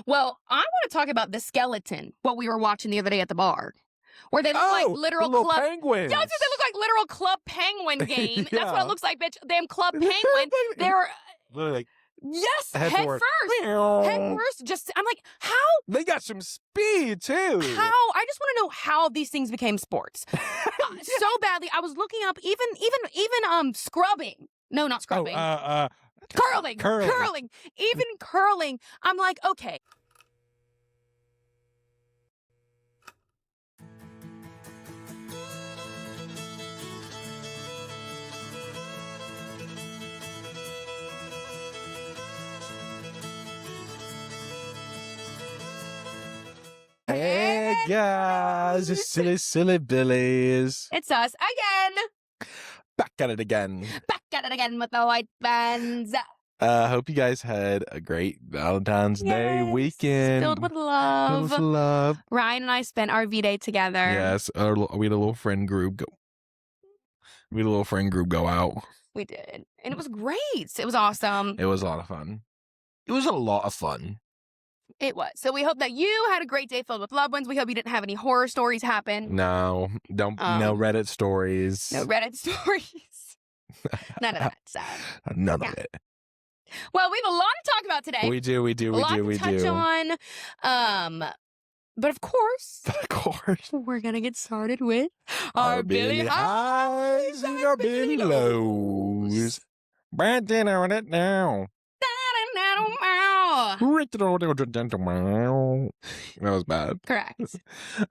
Well, I want to talk about the skeleton, what we were watching the other day at the bar. Where they look like Oh, literal the little club penguins. Yeah, I was gonna say, they look like literal club penguin game. That's what Yeah. it looks like, bitch. Damn club penguin. They're Literally like, yes, head head forward. first. Head first. Just I'm like, how? They got some speed too. How? I just want to know how these things became sports. So badly. I was looking up even scrubbing. No, not scrubbing. Curling. Even curling. I'm like, okay. Hey guys, it's silly billies. It's us again. Back at it again. Back at it again with the white bands. Hope you guys had a great Valentine's Day weekend. Filled with love. Filled with love. Ryan and I spent our V-Day together. Yes, we had a little friend group go out. We did. And it was great. It was awesome. It was a lot of fun. It was a lot of fun. It was. So we hope that you had a great day filled with loved ones. We hope you didn't have any horror stories happen. No, no Reddit stories. No Reddit stories. None of that. Sad. None of it. Well, we have a lot to talk about today. We do. A lot to touch on. But of course, we're gonna get started with our Billy highs and our Billy lows. Brandon on it now. That was bad. Correct.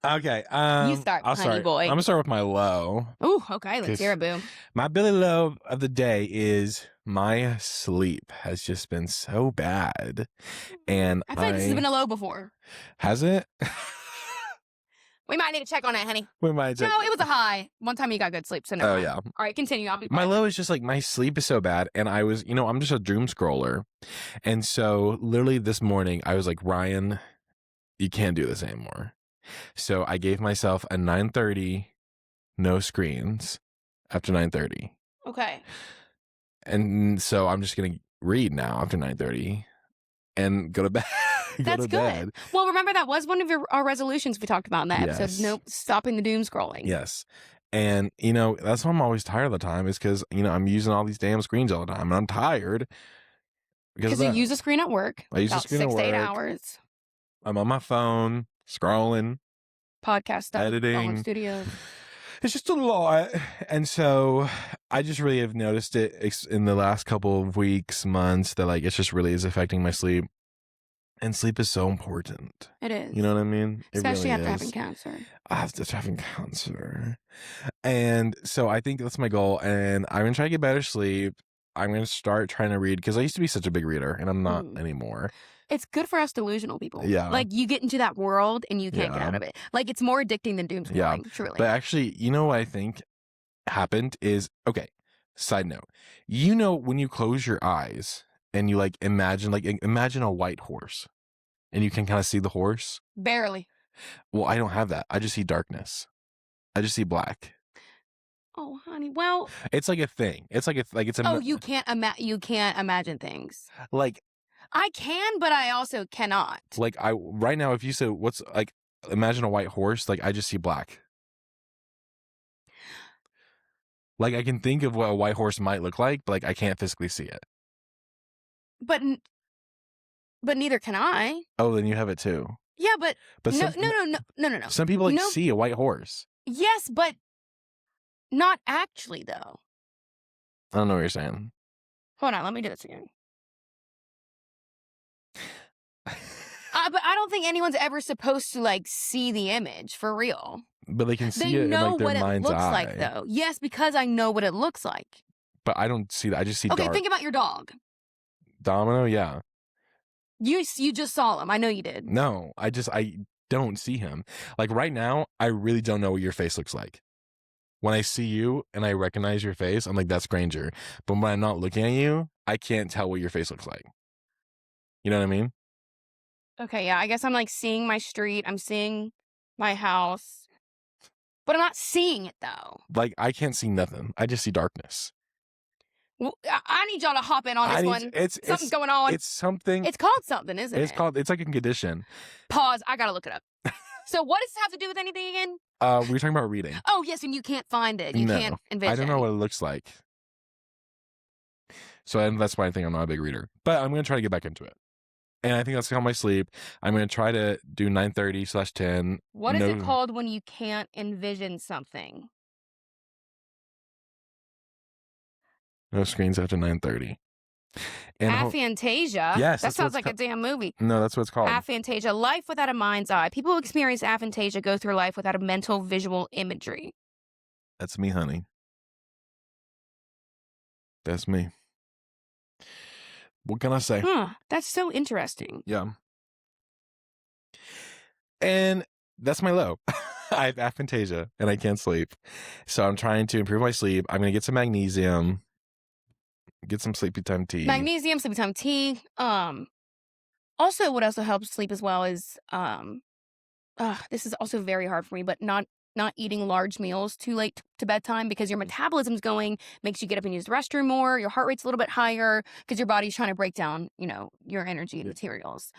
Okay. You start, honey boy. I'm gonna start with my low. Ooh, okay. Let's hear it, boo. My Billy low of the day is my sleep has just been so bad, and I feel like this has been a low before. Has it? We might need to check on it, honey. We might check. No, it was a high. One time you got good sleep, so no. Oh, yeah. All right, continue. I'll be my low is just like my sleep is so bad, and I was, I'm just a doom scroller, and so literally this morning I was like, Ryan, you can't do this anymore. So I gave myself a 9:30, no screens after 9:30. Okay. And so I'm just gonna read now after 9:30 and go to bed. That's good. Bed. Well, remember that was one of our resolutions we talked about in that episode. Nope, stopping the doom scrolling. Yes. And, that's why I'm always tired all the time is because, I'm using all these damn screens all the time and I'm tired. Because you use a screen at work. I use a screen at work. 6 to 8 hours. I'm on my phone, scrolling. Podcast stuff. Editing. Studio. It's just a lot. And so I just really have noticed it in the last couple of weeks, months, that like, it's just really is affecting my sleep. And sleep is so important. It is. You know what I mean? Especially after having cancer. After having cancer. And so I think that's my goal. And I'm going to try to get better sleep. I'm going to start trying to read because I used to be such a big reader and I'm not anymore. It's good for us delusional people. Yeah. Like you get into that world and you can't get out of it. Like it's more addicting than doom scrolling, truly. But actually, what I think happened is, okay, side note, when you close your eyes and you imagine a white horse and you can kind of see the horse. Barely. Well, I don't have that. I just see darkness. I just see black. Oh, honey. Well, it's like a thing. It's like it's a. Oh, you can't imagine things. Like I can, but I also cannot. Like right now, if you say what's like, imagine a white horse. Like I just see black. Like I can think of what a white horse might look like, but like I can't physically see it. But neither can I. Oh, then you have it too. Yeah, but no. Some people see a white horse. Yes, but not actually though. I don't know what you're saying. Hold on, let me do this again. But I don't think anyone's ever supposed to see the image for real. But they can see it in their mind's eye. They know what it looks like though. Yes, because I know what it looks like. But I don't see that. I just see Okay, dark. think about your dog. Domino, yeah. You just saw him. I know you did. No, I don't see him. Like right now, I really don't know what your face looks like. When I see you and I recognize your face, I'm like, that's Granger. But when I'm not looking at you, I can't tell what your face looks like. You know what I mean? Okay, yeah. I guess I'm seeing my street. I'm seeing my house. But I'm not seeing it though. Like I can't see nothing. I just see darkness. I need y'all to hop in on this one. Something's going on. It's something. It's called something, isn't it? It's like a condition. Pause. I gotta look it up. So what does this have to do with anything again? We were talking about reading. Oh, yes, and you can't find it. You can't envision. I don't know what it looks like. So that's why I think I'm not a big reader. But I'm going to try to get back into it. And I think that's how my sleep. I'm going to try to do 9:30/10. What is it called when you can't envision something? No screens after 9:30. Aphantasia? Yes. That sounds like a damn movie. No, that's what it's called. Aphantasia. Life without a mind's eye. People who experience aphantasia go through life without a mental visual imagery. That's me, honey. That's me. What can I say? That's so interesting. Yeah. And that's my low. I have aphantasia and I can't sleep. So I'm trying to improve my sleep. I'm going to get some magnesium, get some sleepy time tea. Magnesium, sleepy time tea. Also, what also helps sleep as well is, this is also very hard for me, but not eating large meals too late to bedtime, because your metabolism's going, makes you get up and use the restroom more. Your heart rate's a little bit higher because your body's trying to break down, your energy and materials.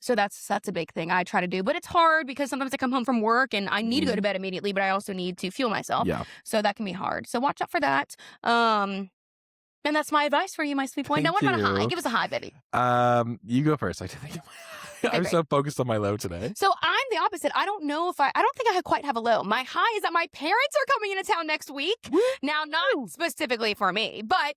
So that's a big thing I try to do, but it's hard because sometimes I come home from work and I need to go to bed immediately, but I also need to fuel myself. Yeah. So that can be hard. So watch out for that. And that's my advice for you, my sweet boy. Now, what about a high? Give us a high, baby. You go first. I think I'm so focused on my low today. So I'm the opposite. I don't think I quite have a low. My high is that my parents are coming into town next week. Woo! Now, not specifically for me, but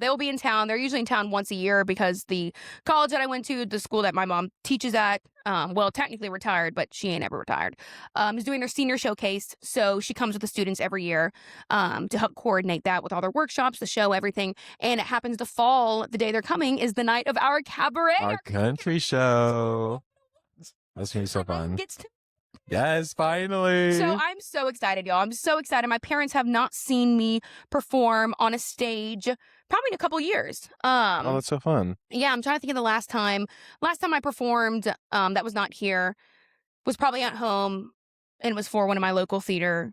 they'll be in town. They're usually in town once a year because the college that I went to, the school that my mom teaches at, technically retired, but she ain't ever retired, is doing their senior showcase. So she comes with the students every year to help coordinate that with all their workshops, the show, everything. And it happens to fall, the day they're coming is the night of our cabaret. Our country show. That's going to be so fun. Yes, finally. So I'm so excited, y'all. I'm so excited. My parents have not seen me perform on a stage probably in a couple years. Oh, that's so fun. Yeah, I'm trying to think of the last time I performed that was not here was probably at home, and it was for one of my local theater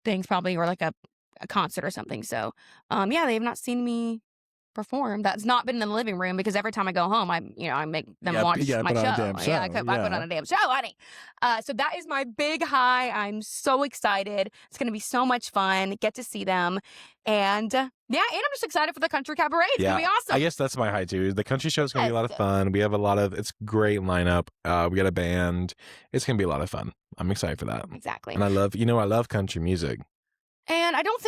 things, probably, or like a concert or something. So yeah, they have not seen me perform. That's not been in the living room because every time I go home, I make them watch my show. Yeah, I put on a damn show, honey. So that is my big high. I'm so excited. It's going to be so much fun. Get to see them. And and I'm just excited for the country cabaret. It's going to be awesome. I guess that's my high too. The country show is going to be a lot of fun. We have it's great lineup. We got a band. It's going to be a lot of fun. I'm excited for that. Exactly. And I love country music. And I don't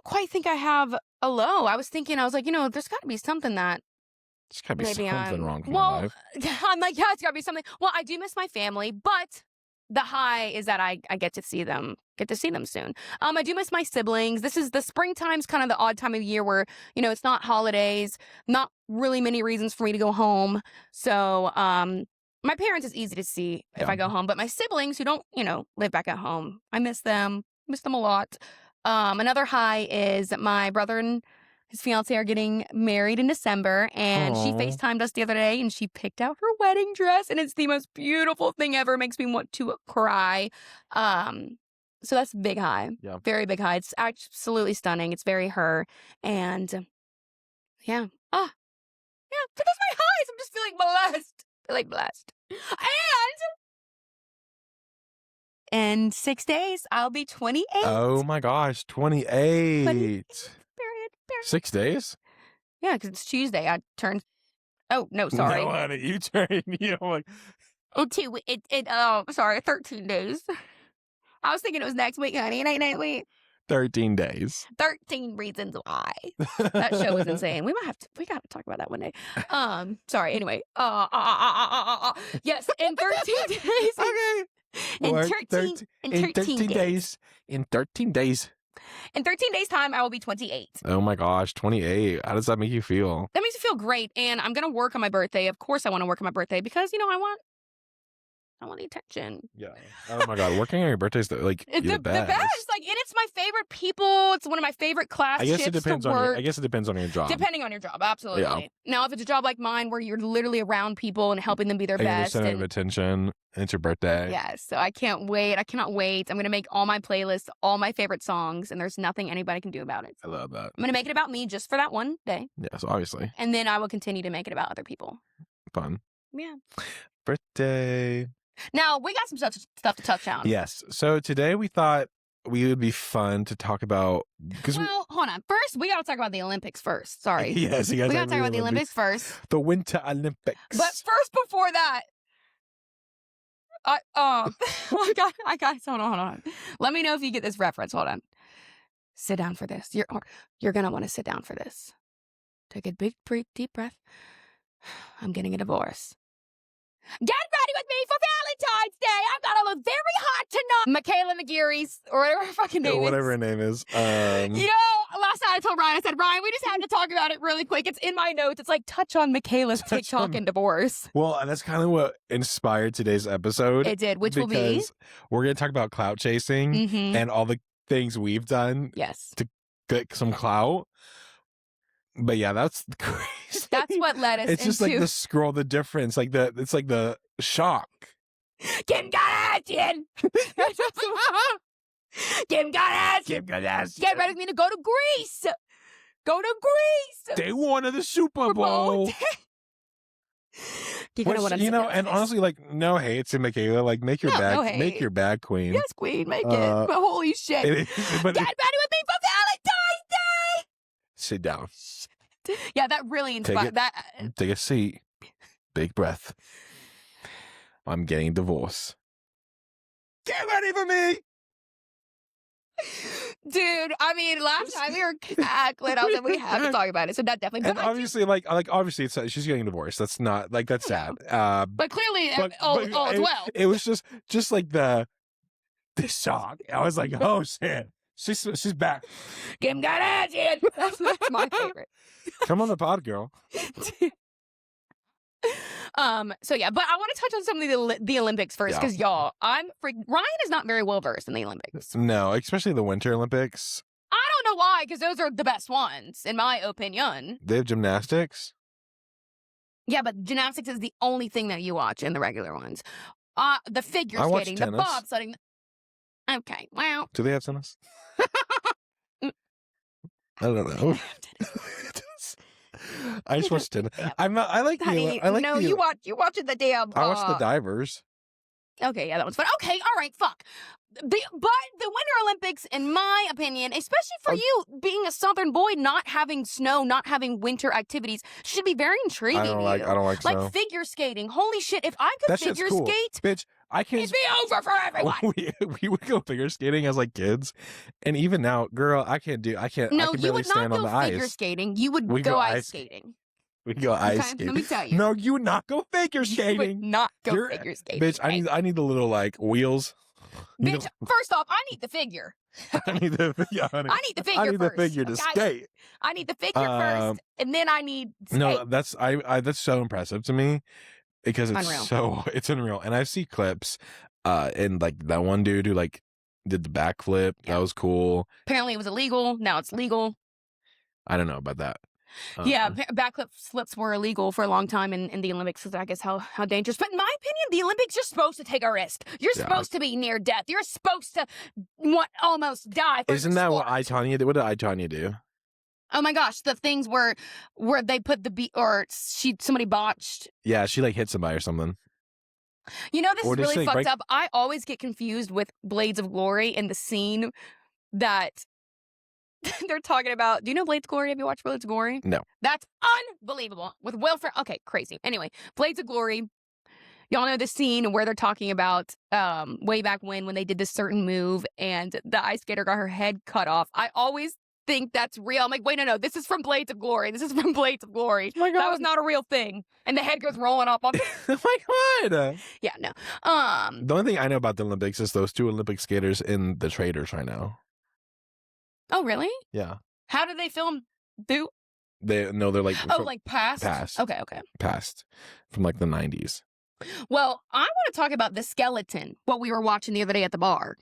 quite think I have a low. I was like, there's got to be something that. There's got to be something wrong with my life. I'm like, yeah, it's got to be something. Well, I do miss my family, but the high is that I get to see them soon. I do miss my siblings. This is the springtime's kind of the odd time of year where, it's not holidays, not really many reasons for me to go home. So, my parents is easy to see if I go home, but my siblings who don't, live back at home, I miss them a lot. Another high is my brother and his fiance are getting married in December, and she FaceTimed us the other day, and she picked out her wedding dress, and it's the most beautiful thing ever. It makes me want to cry. So that's a big high. Yeah. Very big high. It's absolutely stunning. It's very her. And yeah. So that's my highs. I'm just feeling blessed. And in 6 days, I'll be 28. Oh my gosh, 28. Period. 6 days? Yeah, because it's Tuesday. I turned. Oh no, sorry. No, honey, you turned. Like. Oh, 13 days. I was thinking it was next week, honey. It ain't next week. 13 days. 13 reasons why. That show was insane. We got to talk about that one day. Sorry. Anyway. Yes, in 13 days. Okay. In 13 days. In 13 days. In 13 days' time, I will be 28. Oh my gosh, 28. How does that make you feel? That makes me feel great. And I'm going to work on my birthday. Of course, I want to work on my birthday because, I I want the attention. Yeah. Oh my God. Working on your birthday is like It's the the best. best. Like, and it's my favorite people. It's one of my favorite class I guess it shifts depends to on work. I guess it depends on your job. Depending on your job, absolutely. Now, if it's a job like mine where you're literally around people and helping them be their And you're the best, center of attention, and it's your birthday. yes, so I can't wait. I cannot wait. I'm gonna make all my playlists, all my favorite songs, and there's nothing anybody can do about it. I love that. I'm gonna make it about me just for that one day, Yes, obviously. and then I will continue to make it about other people. Fun. Yeah. Birthday. Now we got some stuff to touch on. Yes. So today we thought we would be fun to talk about Well, hold on. First, we gotta talk about the Olympics first. Sorry. Yes, you guys We gotta talk about the Olympics first. The Winter Olympics. But first, before that, I got. Hold on. Let me know if you get this reference. Hold on. Sit down for this. You're gonna want to sit down for this. Take a big, deep breath. I'm getting a divorce. Get ready with me for Valentine's Day. I'm gonna look very hot tonight. Michaela McGeary's, or whatever her fucking name is. Whatever her name is. You know, last night I told Ryan, I said, Ryan, we just had to talk about it really quick. It's in my notes. It's like, touch on Michaela's TikTok and divorce. Well, and that's kind of what inspired today's episode. It did, which will be? Because we're going to talk about clout chasing and all the things we've done Yes. to get some clout. But yeah, that's crazy. That's what led us It's just like the scroll, the difference, it's like the shock. Kim Kardashian! Kim Kardashian! Get ready with me to go to Greece! Go to Greece! Day one of the Super Bowl. And honestly, like, no hate to Michaela. Like, make your bag queen. Yes, queen, make it. But holy shit. Get ready with me for Valentine's Day! Sit down. Yeah, that really inspired that. Take a seat. Big breath. I'm getting divorced. Get ready for me! Dude, I mean, last time we were cackling. I was like, we have to talk about it. So that definitely. And obviously, obviously, she's getting divorced. That's not like that's sad. But clearly, all is well. It was just like the shock. I was like, oh shit, she's back. Kim Kardashian. That's my favorite. Come on the pod, girl. So yeah, but I want to touch on some of the Olympics first because y'all, Ryan is not very well versed in the Olympics. No, especially the Winter Olympics. I don't know why, because those are the best ones, in my opinion. They have gymnastics. Yeah, but gymnastics is the only thing that you watch in the regular ones. The figure skating, the bobsledding. Okay, well. Do they have tennis? I don't know. I just watched tennis. I'm not. I like. Honey, you watching the damn. I watched the divers. Okay, yeah, that one's fun. Okay, all right, fuck. But the Winter Olympics, in my opinion, especially for you being a Southern boy, not having snow, not having winter activities, should be very intriguing. I don't like snow. Like figure skating. Holy shit! If I could figure skate, bitch, I can't. It'd be over for everyone. We would go figure skating as like kids, and even now, girl, I can't. No, I can you would not go figure ice. skating. You would go ice skating. We can go ice skating. Let me tell you. No, you would not go figure skating. You would not go figure skating. Bitch, I need the little like wheels. Bitch, first off, I need the figure. I need the figure. I need the figure. I need first, the figure to skate. I need the figure first, and then I need. Skate. No, that's so impressive to me because it's unreal. And I see clips, and like that one dude who like did the backflip. Yeah. That was cool. Apparently, it was illegal. Now it's legal. I don't know about that. Yeah, backflips were illegal for a long time in the Olympics. I guess how dangerous. But in my opinion, the Olympics, you're supposed to take a risk. You're supposed to be near death. You're supposed to almost die. Isn't that what I, Tanya did? What did I, Tanya do? Oh my gosh, the things where they put somebody botched. Yeah, she like hit somebody or something. You know, this is really fucked up. I always get confused with Blades of Glory and the scene that they're talking about. Do you know Blades of Glory? Have you watched Blades of Glory? No. That's unbelievable. With Will Ferrell. Okay, crazy. Anyway, Blades of Glory. Y'all know the scene where they're talking about way back when they did this certain move and the ice skater got her head cut off. I always think that's real. I'm like, wait, no. This is from Blades of Glory. This is from Blades of Glory. Oh my God. That was not a real thing. And the head goes rolling up on oh my God. Yeah, no. The only thing I know about the Olympics is those two Olympic skaters in The Traitors right now. Oh, really? Yeah. How did they film? They're like like past? Past. Okay. Past from like the 90s. Well, I want to talk about the skeleton, what we were watching the other day at the bar,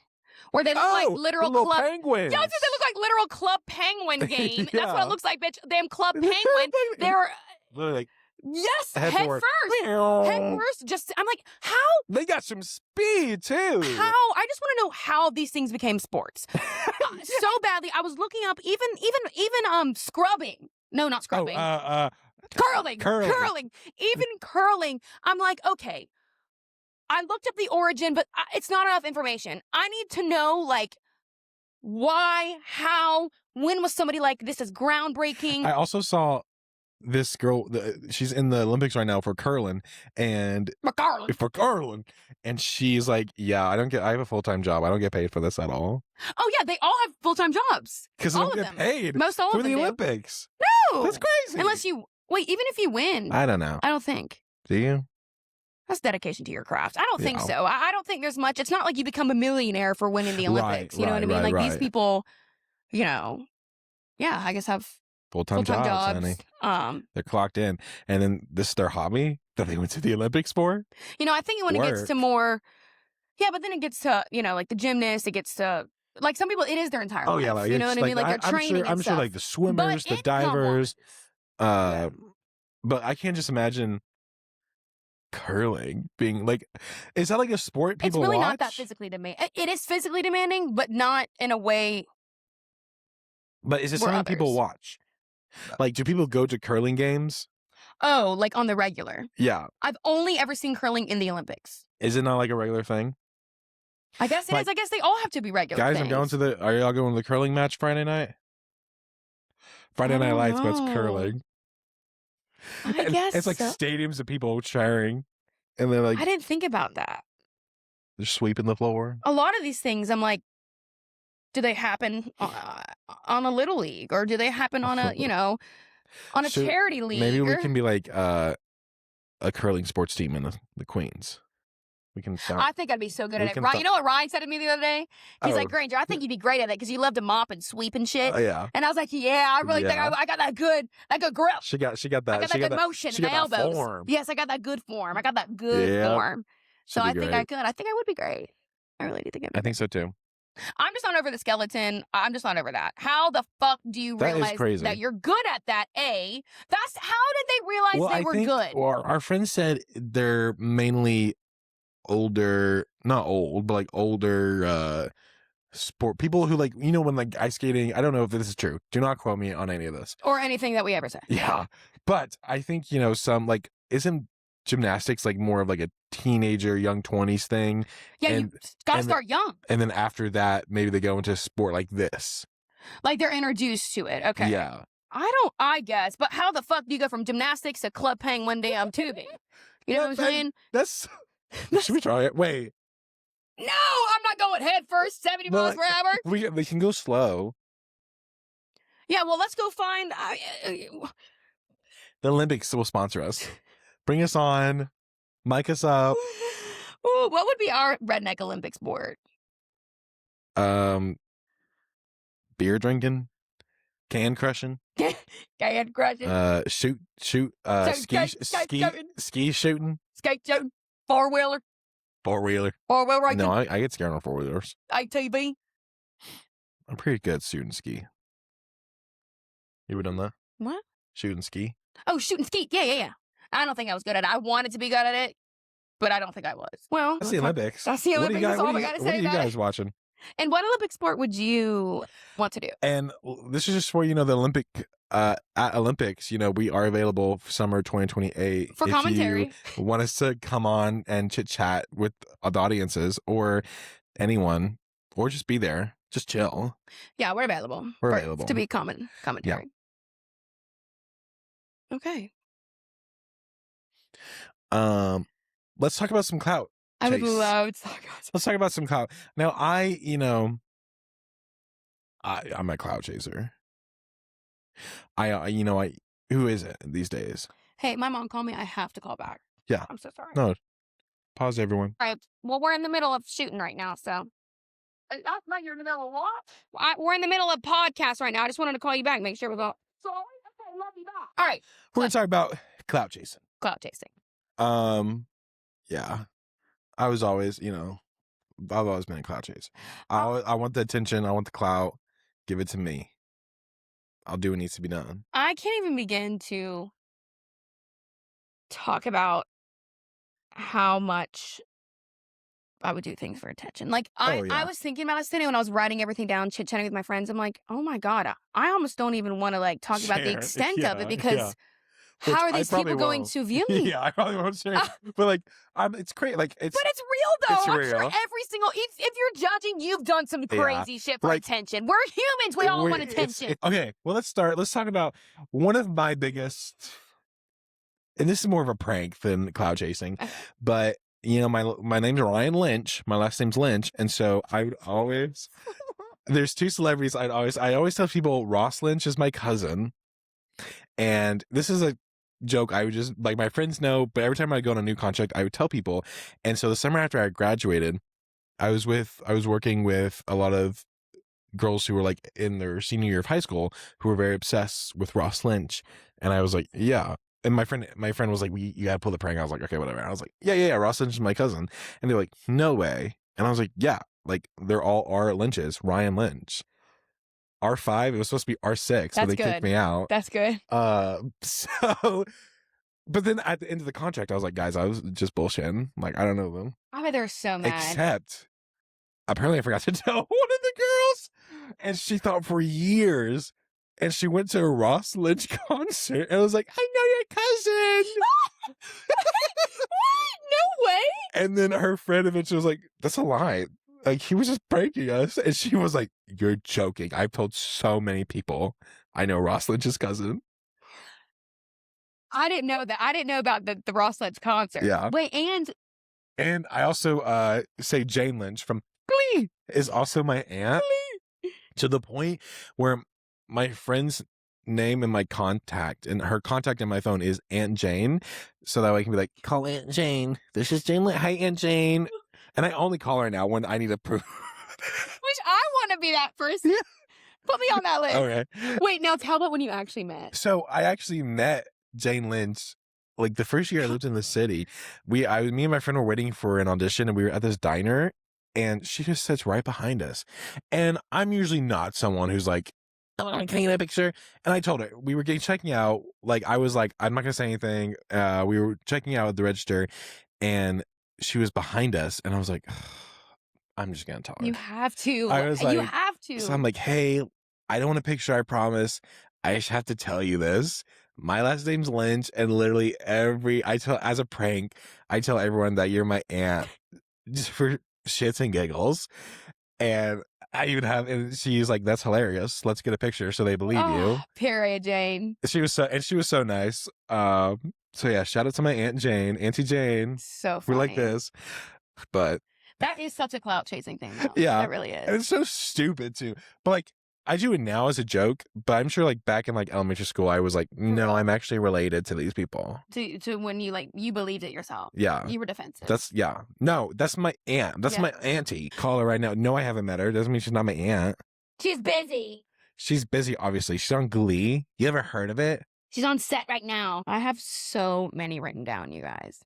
where they look like The literal little club. penguins. Yeah, I was gonna say, they look like literal club penguin game. That's what Yeah. it looks like, bitch. Damn club penguin. They're Literally like yes, head head forward. first. Head first. Just I'm like, how? They got some speed too. How? I just want to know how these things became sports so badly. I was looking up even scrubbing. No, not scrubbing. Curling. Even curling. I'm like, okay. I looked up the origin, but it's not enough information. I need to know, like, why, how, when was somebody like, this is groundbreaking. I also saw this girl, she's in the Olympics right now for curling, and for curling, and she's like, yeah, I have a full-time job. I don't get paid for this at all. Oh yeah, they all have full-time jobs. Because they don't get paid. Most all for of them the do. Olympics. No, that's crazy. Unless you even if you win, I don't know. I don't think. Do you? That's dedication to your craft. I don't think so. I don't think there's much. It's not like you become a millionaire for winning the Olympics. You know what I mean? Like these people, yeah, I guess have full-time jobs. Honey. They're clocked in, and then this is their hobby that they went to the Olympics for. I think when it gets to more, but then it gets to like the gymnasts. It gets to like some people. It is their entire life. Like, you know what I mean? Like they're training. I'm sure like the swimmers, the divers. But I can't just imagine curling being like, is that like a sport people It's really watch? not that physically demanding. It is physically demanding, but not in a way. But is it something people watch? Like, do people go to curling games? Oh, like on the regular? Yeah. I've only ever seen curling in the Olympics. Is it not like a regular thing? I guess it is. I guess they all have to be regular guys, things. I'm going to are y'all going to the curling match Friday night? Friday Night Lights, but it's curling. I guess it's like stadiums of people cheering, and they're like, I didn't think about that. They're sweeping the floor. A lot of these things, I'm like, do they happen on a little league, or do they happen on a on a charity league? Maybe we can be like a curling sports team in the Queens. We can start. I think I'd be so good at it. Ryan, you know what Ryan said to me the other day? He's like, Granger, I think you'd be great at it because you love to mop and sweep and shit. Yeah. And I was like, yeah, I really think I got that good grip. She got that. I got that good motion in my elbows. Form. Yes, I got that good form. I got that good form. So I think I could. I think I would be great. I really do think I'd be I think so too. I'm just not over the skeleton. I'm just not over that. How the fuck do you realize that you're good at that? That's how did they realize they were good? Well, our friends said they're mainly older, not old, but like older sport people who like, when like ice skating. I don't know if this is true. Do not quote me on any of this or anything that we ever say. Yeah, but I think some like isn't gymnastics like more of like a teenager, young 20s thing? Yeah, you gotta start young. And then after that, maybe they go into sport like this. Like they're introduced to it. Okay. Yeah. I guess. But how the fuck do you go from gymnastics to club penguin damn tubing? You know what I'm saying? Should we try it? Wait. No, I'm not going head first, 70 miles per hour. They can go slow. Yeah, well, let's go find... The Olympics will sponsor us. Bring us on. Mic us up. Ooh, what would be our redneck Olympic sport? Beer drinking. Can crushing. Can crushing. Shoot. Ski shooting. Skate shooting. Four-wheeler. Four-wheeler. Four-wheel racing. No, I get scared on four-wheelers. ATV. I'm pretty good at shooting ski. You ever done that? What? Shooting ski. Oh, shooting ski. Yeah. I don't think I was good at it. I wanted to be good at it, but I don't think I was. Well, that's the Olympics. That's the Olympics. That's all I got to say. What are you guys watching? And what Olympic sport would you want to do? And this is just for, the Olympic, at Olympics, we are available for summer 2028. For commentary. If you want us to come on and chit chat with the audiences or anyone, or just be there, just chill. Yeah, we're available. We're available. To be commentary. Yeah. Okay. Let's talk about some clout. I would love to talk about Let's talk about some clout. Now, I'm a clout chaser. Who is it these days? Hey, my mom called me. I have to call back. Yeah. I'm so sorry. No. Pause, everyone. All right. Well, we're in the middle of shooting right now, so. That's not you're in the middle of what? We're in the middle of podcast right now. I just wanted to call you back, make sure it was all. Sorry. Okay, love you back. All right. We're going to talk about clout chasing. Clout chasing. Yeah. I was always, I've always been a clout chaser. I want the attention. I want the clout. Give it to me. I'll do what needs to be done. I can't even begin to talk about how much I would do things for attention. Like, Oh, I yeah. was thinking about it today when I was writing everything down, chit-chatting with my friends. I'm like, oh my God, I almost don't even want to like talk about the Share. extent of it Yeah, because yeah. Which how are I these probably people going won't. to view me? Yeah, I probably won't share. But like, it's great. Like, But it's real though. it's I'm sure real. every single if you're judging, you've done some Yeah. crazy shit for Like, attention. We're humans. We all want attention. Okay, well, let's start. Let's talk about one of my biggest, and this is more of a prank than cloud chasing, Okay. but my name's Ryan Lynch. My last name's Lynch, and so I would always. There's two celebrities I always tell people Ross Lynch is my cousin, and this is a joke I would just like my friends know, but every time I go on a new contract, I would tell people. And so the summer after I graduated, I was working with a lot of girls who were like in their senior year of high school who were very obsessed with Ross Lynch, and I was like, yeah. And my friend was like, you gotta pull the prank. I was like, okay, whatever. I was like, yeah, Ross Lynch is my cousin, and they're like, no way. And I was like, yeah, like they're all R Lynches, Ryan Lynch. R5, it was supposed to be R6, but they kicked me out. That's good. So, but then at the end of the contract, I was like, guys, I was just bullshitting. Like, I don't know them. I bet they're so mad. Except, apparently I forgot to tell one of the girls, and she thought for years, and she went to a Ross Lynch concert, and was like, I know your cousin. What? No way. And then her friend eventually was like, that's a lie. Like, he was just pranking us. And she was like, you're joking. I've told so many people I know Ross Lynch's cousin. I didn't know that. I didn't know about the Ross Lynch concert. Yeah. Wait, and I also say Jane Lynch from Glee is also my aunt. To the point where my friend's name in my contact and her contact in my phone is Aunt Jane. So that way I can be like, call Aunt Jane. This is Jane Lynch. Hi, Aunt Jane. And I only call her now when I need a proof. Which I want to be that person. Yeah. Put me on that list. Okay. Wait, now tell about when you actually met. So I actually met Jane Lynch like the first year I lived in the city. Me and my friend were waiting for an audition, and we were at this diner, and she just sits right behind us. And I'm usually not someone who's like, oh, can I get a picture? And I told her we were checking out. Like, I was like, I'm not gonna say anything. We were checking out at the register, and she was behind us, and I was like, I'm just gonna tell her. You have to. I was like, you have to. So I'm like, hey, I don't want a picture, I promise. I just have to tell you this. My last name's Lynch, and literally as a prank, I tell everyone that you're my aunt just for shits and giggles. And and she's like, that's hilarious. Let's get a picture so they believe you. Period, Jane. She was so nice. So yeah, shout out to my Aunt Jane, Auntie Jane. So funny. We're like this. But that is such a clout chasing thing, though. Yeah. It really is. And it's so stupid too. But like, I do it now as a joke, but I'm sure like back in like elementary school, I was like, no, I'm actually related to these people. To when you believed it yourself. Yeah. You were defensive. No, that's my aunt. That's my auntie. Call her right now. No, I haven't met her. Doesn't mean she's not my aunt. She's busy. She's busy, obviously. She's on Glee. You ever heard of it? She's on set right now. I have so many written down, you guys.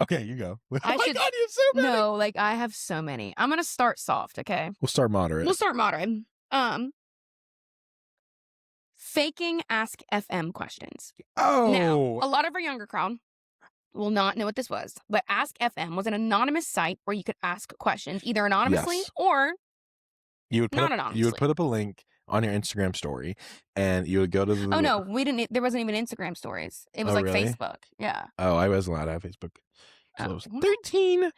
Okay, you go. Oh God, you have so many. No, like I have so many. I'm gonna start soft, okay? We'll start moderate. Faking Ask FM questions. Oh. Now, a lot of our younger crowd will not know what this was, but Ask FM was an anonymous site where you could ask questions either anonymously or not anonymously. You would put up a link on your Instagram story, and you would go to the... Oh, no, we didn't. There wasn't even Instagram stories. It was like really? Facebook. Yeah. Oh, I wasn't allowed to have Facebook. So I was 13.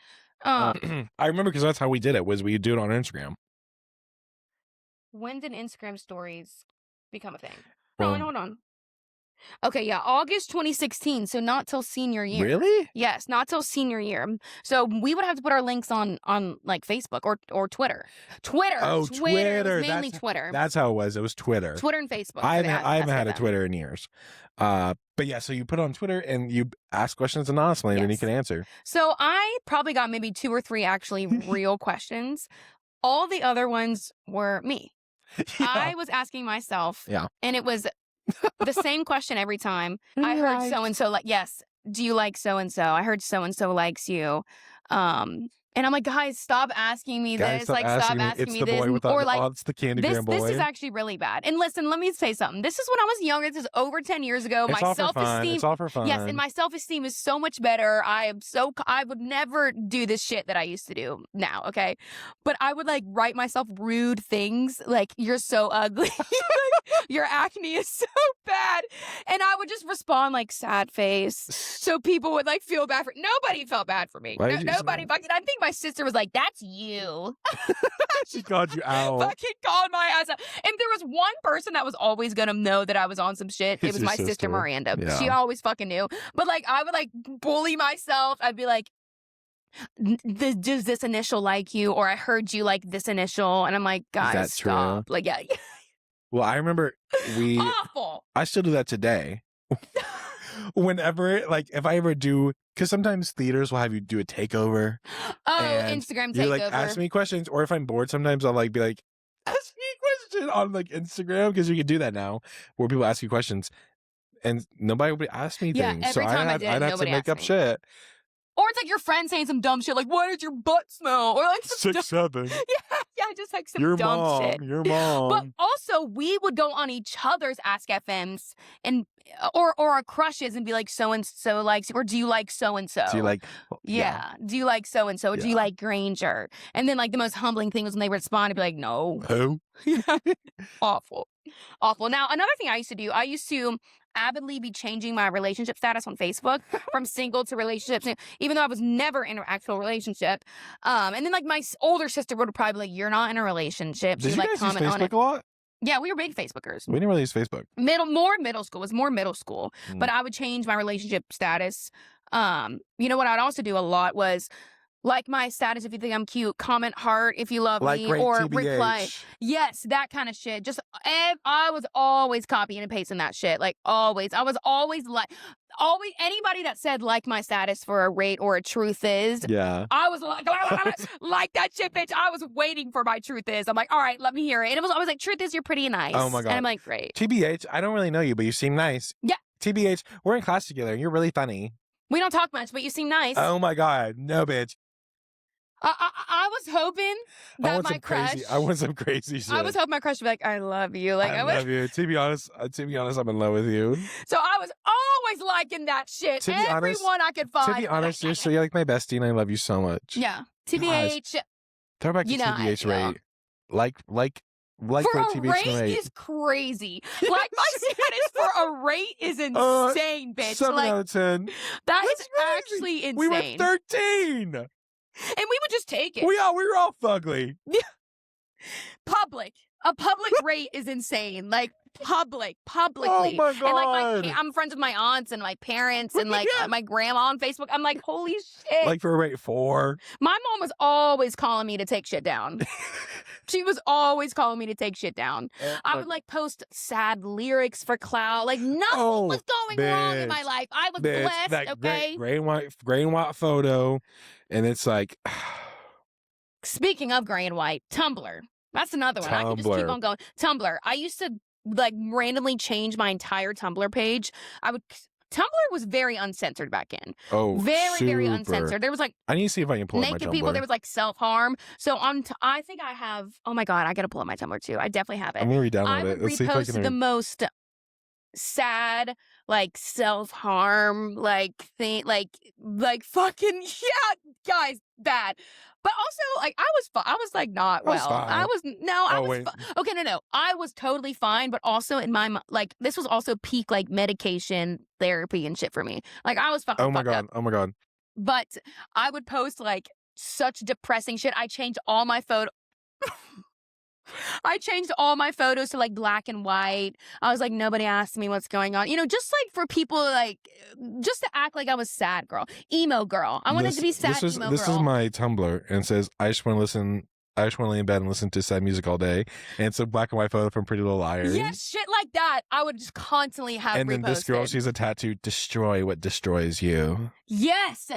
I remember because that's how we did it, was we would do it on Instagram. When did Instagram stories become a thing? Hold on. Okay, yeah, August 2016, so not till senior year. Really? Yes, not till senior year. So we would have to put our links on like Facebook or Twitter. Twitter. Oh, Twitter. Mainly Twitter. That's how it was. It was Twitter. Twitter and Facebook. I haven't had a Twitter in years. But yeah, so you put it on Twitter and you ask questions anonymously, and then you can answer. So I probably got maybe 2 or 3 actually real questions. All the other ones were me. Yeah. I was asking myself. Yeah. And it was the same question every time. I heard so-and-so like, yes, do you like so and so? I heard so and so likes you. And I'm like, guys, stop asking me Guys, this. stop Like, asking stop me. asking It's me the this. boy with Or the, like, it's the candygram this boy. is actually really bad. And listen, let me say something. This is when I was younger. This is over 10 years ago. It's My all for fun. self-esteem. It's all for fun. Yes, and my self-esteem is so much better. I would never do this shit that I used to do now, okay? But I would like write myself rude things like, you're so ugly. Like, your acne is so bad. And I would just respond like sad face. So people would like feel bad for nobody felt bad for me. Why did you say Nobody that? fucking I think my sister was like, that's you. She called you out. Fucking called my ass out. If there was one person that was always gonna know that I was on some shit, it It's was your my sister sister. Miranda. Yeah. She always fucking knew. But like I would like bully myself. I'd be like, does this initial like you? Or I heard you like this initial. And I'm like, guys, that stop. true? Like, yeah. Well, I remember Awful. I still do that today. Whenever, like, if I ever do, because sometimes theaters will have you do a takeover. Oh, and Instagram you takeover. like ask me questions, or if I'm bored, sometimes I'll like be like, ask me a question on like Instagram, because you can do that now, where people ask you questions, and nobody would ask me Yeah, things. So every time I did, I'd have to nobody make asked up me. shit. Or it's like your friend saying some dumb shit like, why did your butt smell? Or like some 6'7". yeah, just like some Your dumb mom. shit. Your mom. But also, we would go on each other's Ask FMs and or our crushes and be like, so and so likes, or do you like so and so? Do you like? Yeah. Do you like so and so? Do you Yeah. like Granger? And then like the most humbling thing was when they respond to be like, no. Who? Awful. Awful. Now, another thing I used to do, I used to avidly be changing my relationship status on Facebook from single to relationships, even though I was never in an actual relationship. And then like my older sister would probably be like, you're not in a relationship. Did She you like guys use comment on Facebook it. a lot? Yeah, we were big Facebookers. We didn't really use Facebook. More middle school. It was more middle school. But I would change my relationship status. You know what I'd also do a lot was like my status if you think I'm cute, comment heart if you love Like me, great or TBH. reply. Yes, that kind of shit. Just I was always copying and pasting that shit. Like always. I was always anybody that said like my status for a rate or a truth is. Yeah. I was like that shit, bitch. I was waiting for my truth is. I'm like, all right, let me hear it. And I was like, truth is, you're pretty nice. Oh my God. And I'm like, great. TBH, I don't really know you, but you seem nice. Yeah. TBH, we're in class together and you're really funny. We don't talk much, but you seem nice. Oh my God. No, bitch. I was hoping that my crush. I want some crazy shit. I was hoping my crush would be like, I love you. Like I love you. To be honest, I'm in love with you. So I was always liking that shit. To be honest- Everyone I could find. To be honest, you're like my bestie and I love you so much. Yeah. TBH. Throw back the You know, TBH yeah. rate. Like For what a TBH rate is crazy. Like my status for a rate is insane, bitch. 7 Like out of 10. that is That's crazy. actually insane. We were 13. And we would just take it. We were all fugly. Public. A public rate is insane. Like publicly. Oh my And like God. I'm friends with my aunts and my parents and like Yeah. my grandma on Facebook. I'm like, holy shit. Like for a rate 4. My mom was always calling me to take shit down. She was always calling me to take shit down. I would like post sad lyrics for Clout. Like nothing was going wrong in my bitch. life. I was Bitch, blessed, that okay? gray and white photo. And it's like Speaking of gray and white, Tumblr. That's another one. I can just keep Tumblr. on going. Tumblr. I used to like randomly change my entire Tumblr page. Tumblr was very uncensored back in. oh Very, very super. uncensored. There was like I need to see if I can pull up my naked Tumblr. people. There was like self-harm. So I think I have, oh my God, I got to pull up my Tumblr too. I definitely have it. I'm gonna re-download I it. would Let's see if I repost can the most sad, like self-harm, like thing, like fucking, yeah, guys, bad. But also, like, I was like not I was well. fine. I was, no, I Oh, was, wait. okay, no. I was totally fine, but also in my, like, this was also peak, like, medication therapy and shit for me. Like, I was fucking Oh my fucked up. God. Oh my God. But I would post like such depressing shit. I changed all my photos to like black and white. I was like, nobody asked me what's going on. You know, just like for people like, just to act like I was sad girl, emo girl. I wanted to be sad emo girl. This is my Tumblr, and it says I just want to lay in bed and listen to sad music all day. And it's a black and white photo from Pretty Little Liars. Yes, shit like that. I would just constantly have And then this girl, reposted. she's a tattoo, destroy what destroys you. Yes,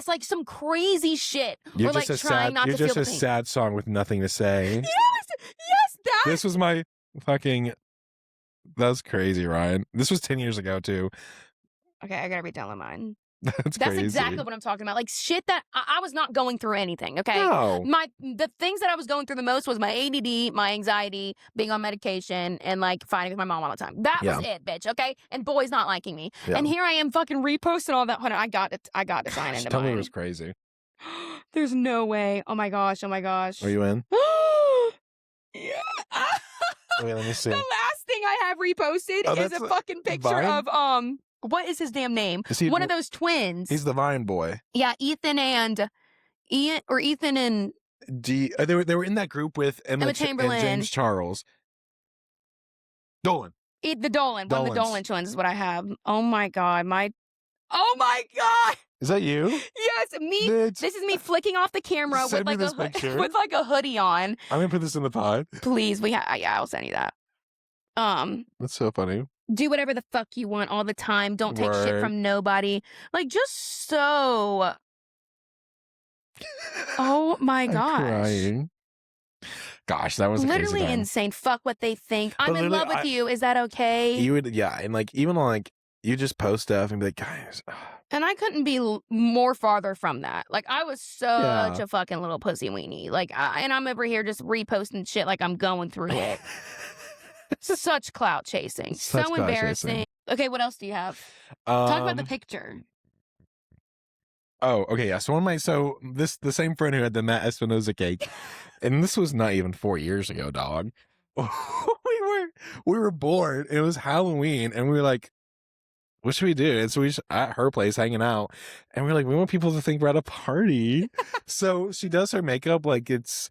like some crazy shit. You're or like just trying not you're to just feel a pain. sad song with nothing to say. Yes, that. This was my fucking, that was crazy, Ryan. This was 10 years ago too. Okay, I gotta redownload mine. That's That's crazy. exactly what I'm talking about. Like shit that I was not going through anything. Okay, No. The things that I was going through the most was my ADD, my anxiety, being on medication, and like fighting with my mom all the time. That was it, bitch. Okay, and boys not liking me, and here I am fucking reposting all that. Hold on, I got to sign into Tell me mine. it was crazy. There's no way. Oh my gosh. Are you in? Yeah. Wait, let me see. The last thing I have reposted is a fucking picture Vine? of what is his damn name? One of those twins. He's the Vine boy. Yeah, Ethan and They were in that group with Emma Chamberlain and James Charles. Dolan. The Dolan. One of the Dolan twins is what I have. Oh my god, oh my god. Is that you? Yes, me. This is me flicking off the camera with like a hoodie on. I'm gonna put this in the pod. Please, yeah, I'll send you that. That's so funny. Do whatever the fuck you want all the time. Don't take shit from nobody. Like, just so. Oh my gosh. I'm crying. Gosh, that was literally insane. Fuck what they think. I'm in love with you. Is that okay? You would, yeah, and like even like you just post stuff and be like, guys. And I couldn't be more farther from that. Like I was such a fucking little pussy weenie. Like, and I'm over here just reposting shit like I'm going through it. Such clout chasing. So embarrassing. Okay, what else do you have? Talk about the picture. Oh, okay, yeah. So the same friend who had the Matt Espinosa cake, and this was not even 4 years ago, dog. we were bored. It was Halloween, and we were like, what should we do? And so we just at her place hanging out, and we're like, we want people to think we're at a party. So she does her makeup like it's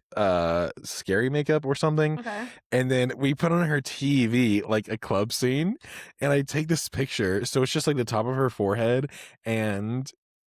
scary makeup or something. Okay. And then we put on her TV like a club scene, and I take this picture. So it's just like the top of her forehead, and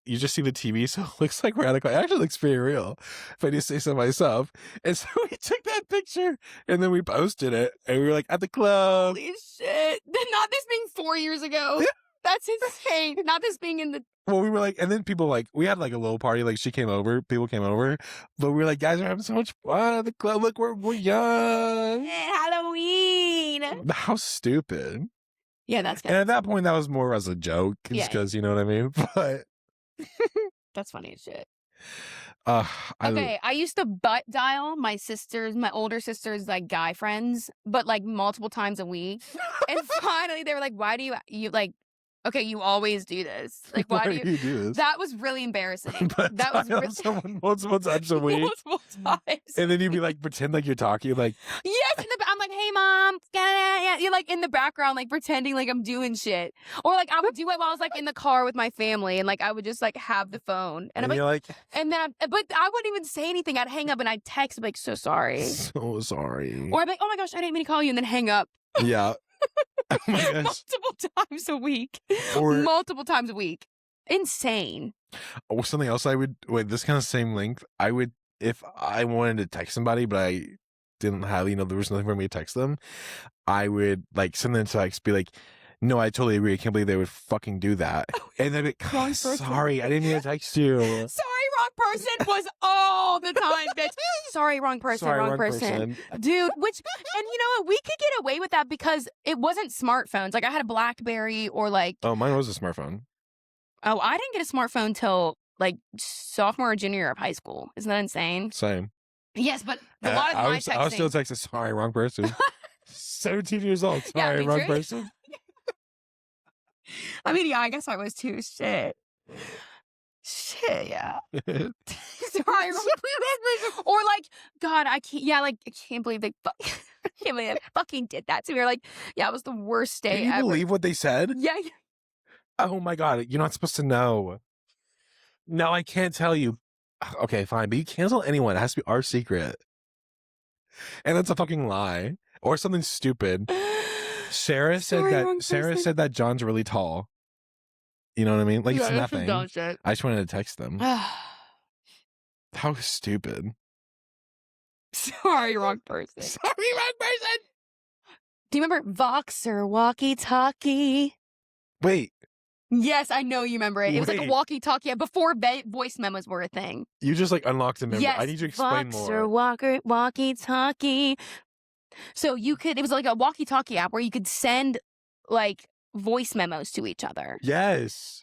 you just see the TV, so it looks like we're at a club. It actually looks pretty real, if I do say so myself. And so we took that picture, and then we posted it, and we were like, at the club. Holy shit. Not this being 4 years ago. That's insane. Not this being in the... Well, we were like, and then people like, we had like a little party, like people came over, but we were like, guys are having so much fun at the club. Look, we're young. Halloween. How stupid. Yeah, that's good. And at that point, that was more as a joke, because you know what I mean? But... That's funny as shit. I used to butt dial my older sister's like guy friends, but like multiple times a week. And finally they were like, why do you like, okay, you always do this. Like, why do you do this? That was really embarrassing. But that was really... someone multiple times a week. Multiple times. And then you'd be like, pretend like you're talking, like... Yes, I'm like, hey, mom. Yeah. You're like in the background, like pretending like I'm doing shit. Or like I would do it while I was like in the car with my family, and like I would just like have the phone. And I'm like... And then but I wouldn't even say anything. I'd hang up and I'd text, like, so sorry. So sorry. Or I'd be like, oh my gosh, I didn't mean to call you, and then hang up. Yeah. Oh my gosh. Multiple times a week. Or multiple times a week. Insane. Or something else this kind of same length, I would, if I wanted to text somebody, but I didn't have, there was nothing for me to text them, I would like send them a text, be like, no, I totally agree. I can't believe they would fucking do that. And then sorry, I didn't mean to text you. Sorry, wrong person was all the time, bitch. Sorry, wrong person, wrong person. Dude, and you know what? We could get away with that because it wasn't smartphones. Like I had a BlackBerry or like... Oh, mine was a smartphone. Oh, I didn't get a smartphone till like sophomore or junior year of high school. Isn't that insane? Same. Yes, but a lot of my texting... I was still texting, sorry, wrong person. 17 years old. Sorry, wrong person. I mean, yeah, I guess I was too. Shit, yeah. Sorry, or like, God, I can't. Yeah, like, I can't believe they. I can't believe they fucking did that to me. Or like, yeah, it was the worst day. Can you believe what they said? Yeah. Oh my God, you're not supposed to know. No, I can't tell you. Okay, fine, but you can't tell anyone. It has to be our secret. And that's a fucking lie or something stupid. Sarah said that John's really tall. You know what I mean? Like, it's nothing. I just wanted to text them. How stupid. Sorry, wrong person. Sorry, wrong person. Do you remember Voxer walkie-talkie? Wait. Yes, I know you remember it. It was like a walkie-talkie before voice memos were a thing. You just like unlocked a memory. Yes, I need you to explain Voxer more. walkie-talkie. So it was like a walkie-talkie app where you could send like voice memos to each other. Yes.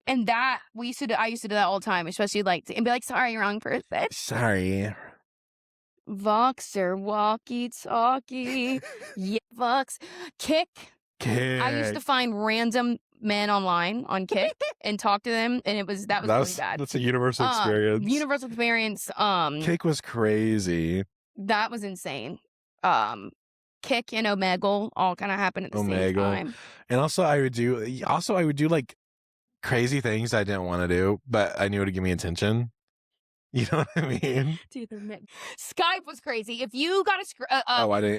And that I used to do that all the time, especially like and be like, sorry, wrong person. Sorry. Voxer, walkie talkie. Yeah, Vox. Kick. I used to find random men online on Kick and talk to them, and that was really bad. That's a universal experience. Universal experience. Kick was crazy. That was insane. Kick and Omegle all kind of happened at the same time. And also I would do like crazy things I didn't want to do, but I knew it would give me attention. You know what I mean? Dude, Skype was crazy. If you got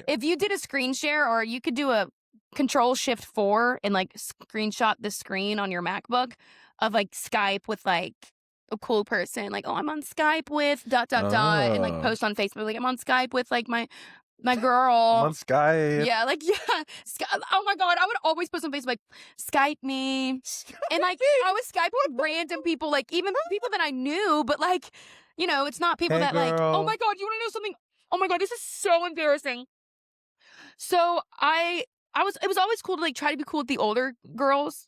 if you did a screen share, or you could do a Control-Shift-4 and like screenshot the screen on your MacBook of like Skype with like a cool person, like, oh, I'm on Skype with ... and like post on Facebook, like, I'm on Skype with like my girl. On Skype. Yeah, like, yeah. Oh my God, I would always post on Facebook, like, Skype me. And like, I was Skype with random people, like even people that I knew, but like, you know, it's not people that like, oh my God, you want to know something? Oh my God, this is so embarrassing. So it was always cool to like try to be cool with the older girls,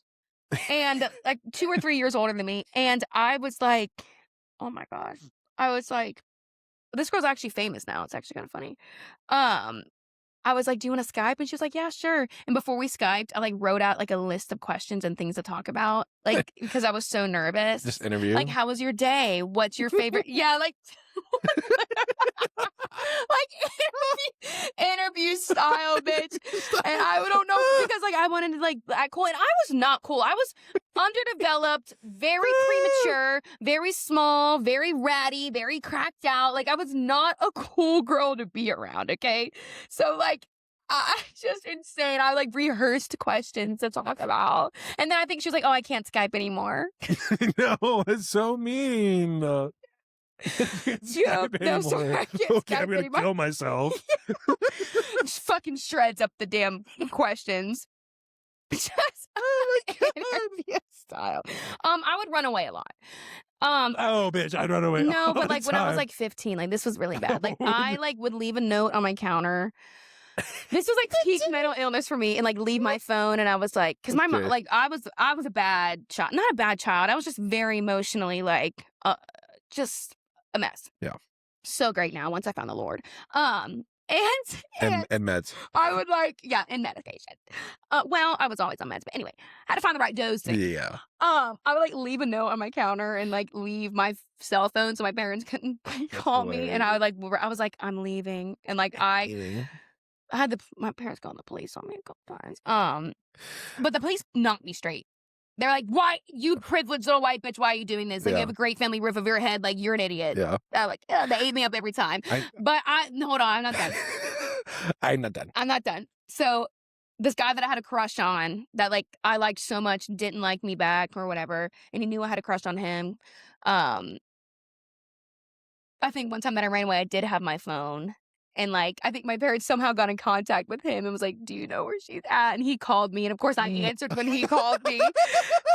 and like 2 or 3 years older than me. And I was like, oh my gosh, I was like, this girl's actually famous now. It's actually kind of funny. I was like, do you want to Skype? And she was like, yeah, sure. And before we Skyped, I like wrote out like a list of questions and things to talk about, like, because I was so nervous. Just interview. Like, how was your day? What's your favorite? Yeah, like, like interview style, bitch. And I don't know, because like I wanted to like act cool, and I was not cool. I was underdeveloped, very premature, very small, very ratty, very cracked out. Like, I was not a cool girl to be around. Okay, so like, I just insane. I like rehearsed questions to talk about, and then I think she was like, "Oh, I can't Skype anymore." No, it's so mean. Yeah, no, sorry, I can't okay, Skype I'm gonna anymore. kill myself. Just fucking shreds up the damn questions. Just interview style. I would run away a lot. Oh, bitch, I'd run away. No, all but the like when I was time. like 15, like this was really bad. Like I like would leave a note on my counter. This was like peak mental illness for me, and like leave my phone. And I was like, because my mom, like I was a bad child, not a bad child. I was just very emotionally like, just a mess. Yeah. So great now once I found the Lord. And meds. I would like, yeah, and medication. Well, I was always on meds, but anyway, had to find the right dosing. Yeah. I would like leave a note on my counter and like leave my cell phone so my parents couldn't call me. And I was like, I'm leaving, and like I had my parents call the police on me a couple times. But the police knocked me straight. They're like, why, you privileged little white bitch, why are you doing this? Like, you have a great family roof over your head. Like, you're an idiot. Yeah. Like, they ate me up every time. But hold on, I'm not done. I'm not done. So this guy that I had a crush on, that like I liked so much, didn't like me back or whatever, and he knew I had a crush on him. I think one time that I ran away, I did have my phone. And like, I think my parents somehow got in contact with him and was like, do you know where she's at? And he called me. And of course I answered when he called me.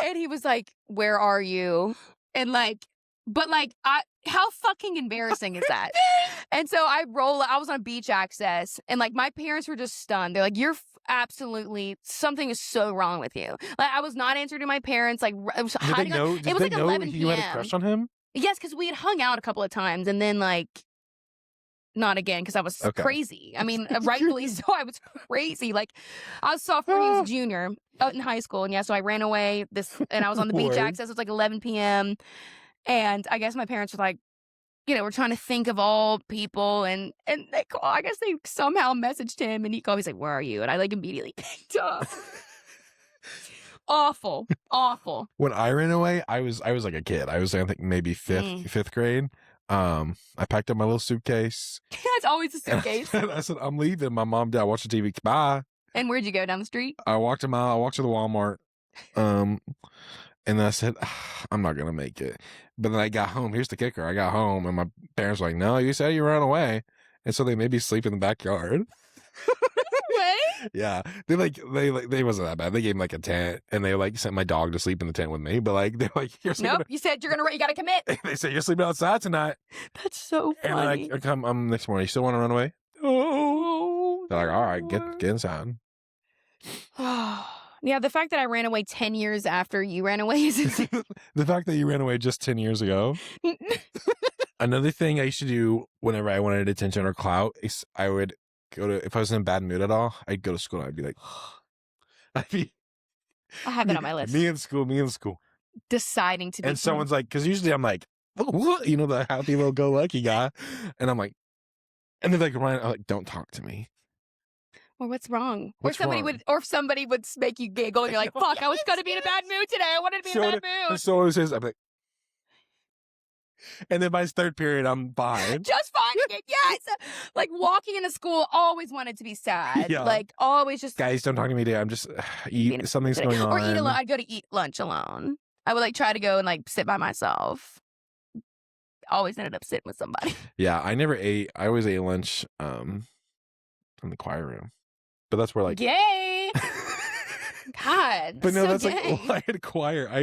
And he was like, where are you? And like, but like, how fucking embarrassing is that? And so I was on beach access, and like my parents were just stunned. They're like, you're absolutely, something is so wrong with you. Like, I was not answering to my parents. Like, I was hiding. It was like 11 p.m. You had a crush on him? Yes, because we had hung out a couple of times, and then like, not again, because I was crazy. I mean, rightfully so. I was crazy. Like, I was sophomore, he was junior in high school. And yeah, so I ran away and I was on the beach access. It was like 11 p.m. And I guess my parents were like, you know, we're trying to think of all people. And they call, I guess they somehow messaged him, and he called me. He's like, where are you? And I like immediately picked up. Awful. When I ran away, I was like a kid. I was, I think, maybe fifth grade. I packed up my little suitcase. It's always a suitcase. I said, I'm leaving. My mom, dad, watch the TV. Bye. And where'd you go? Down the street? I walked a mile. I walked to the Walmart. And then I said, I'm not going to make it. But then I got home. Here's the kicker. I got home, and my parents were like, no, you said you ran away. And so they made me sleep in the backyard. Way? Yeah. They wasn't that bad. They gave me like a tent, and they like sent my dog to sleep in the tent with me. But like, they're like, you're sleeping. Nope. You said you got to commit. They said, you're sleeping outside tonight. That's so funny. And then I come next morning. You still want to run away? Oh. They're like, all right, get inside. Yeah, the fact that I ran away 10 years after you ran away is insane. The fact that you ran away just 10 years ago. Another thing I used to do whenever I wanted attention or clout is I would go to, if I was in a bad mood at all, I'd go to school and I'd be like, I'd be, I have it on my list. me in school. Deciding to be. And someone's like, because usually I'm like, what? You know, the happy little go lucky guy. And I'm like, and they're like, Ryan, I'm like, don't talk to me. Or what's wrong? What's wrong? Or if somebody would make you giggle and you're like, fuck, I was going to be in a bad mood today. I wanted to be in a bad mood. So it says, I'm like, and then by his third period, I'm behind. Just finding it, yes. Like walking into school, always wanted to be sad. Yeah. Like always just. Guys, don't talk to me today. I'm just, something's going on. Or eat alone. I'd go to eat lunch alone. I would like try to go and like sit by myself. Always ended up sitting with somebody. Yeah, I never ate. I always ate lunch in the choir room. But that's where like gay. God. But no, so that's gay. like I had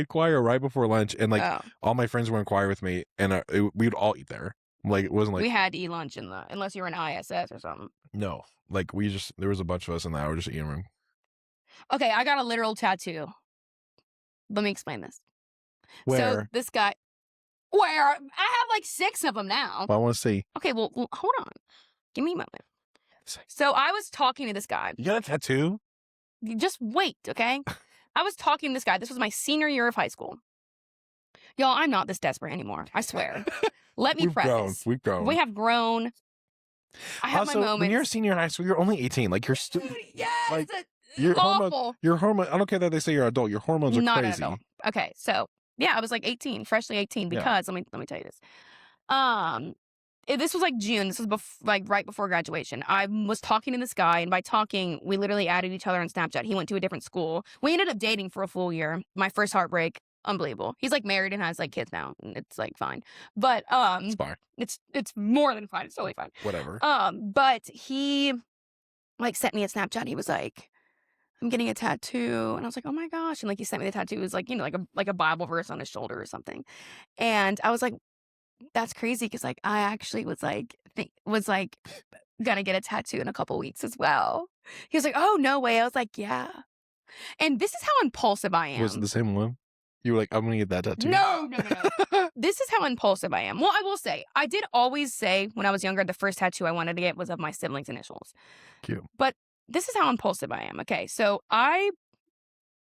choir right before lunch, and like all my friends were in choir with me, and we would all eat there. Like it wasn't like we had to eat lunch unless you were in ISS or something. No, like there was a bunch of us in that. I was just eating room. Okay, I got a literal tattoo. Let me explain this. Where? So this guy, where I have like 6 of them now. Well, I want to see. Okay, well, hold on. Give me a moment. So I was talking to this guy. You got a tattoo? Just wait, okay? I was talking to this guy. This was my senior year of high school. Y'all, I'm not this desperate anymore. I swear. Let me preface. We've grown. We have grown. I have also, my moments. When you're a senior in high school, you're only 18. Like you're still. Yes. Like, awful. Your hormone. I don't care that they say you're adult. Your hormones are not crazy. Adult. Okay, so yeah, I was like 18, freshly 18. Because let me tell you this. This was like June. This was like right before graduation. I was talking to this guy, and by talking, we literally added each other on Snapchat. He went to a different school. We ended up dating for a full year. My first heartbreak. Unbelievable. He's like married and has like kids now. It's like fine. But it's fine. It's more than fine. It's totally fine. Whatever. But he like sent me a Snapchat. He was like, I'm getting a tattoo. And I was like, oh my gosh. And like he sent me the tattoo. It was like, you know, like a Bible verse on his shoulder or something. And I was like, that's crazy, because like I actually was like gonna get a tattoo in a couple weeks as well. He was like, oh no way. I was like, yeah. And this is how impulsive I am. Was it the same one? You were like, I'm gonna get that tattoo. No. This is how impulsive I am. Well, I will say, I did always say when I was younger, the first tattoo I wanted to get was of my siblings' initials. Cute. But this is how impulsive I am. Okay, so I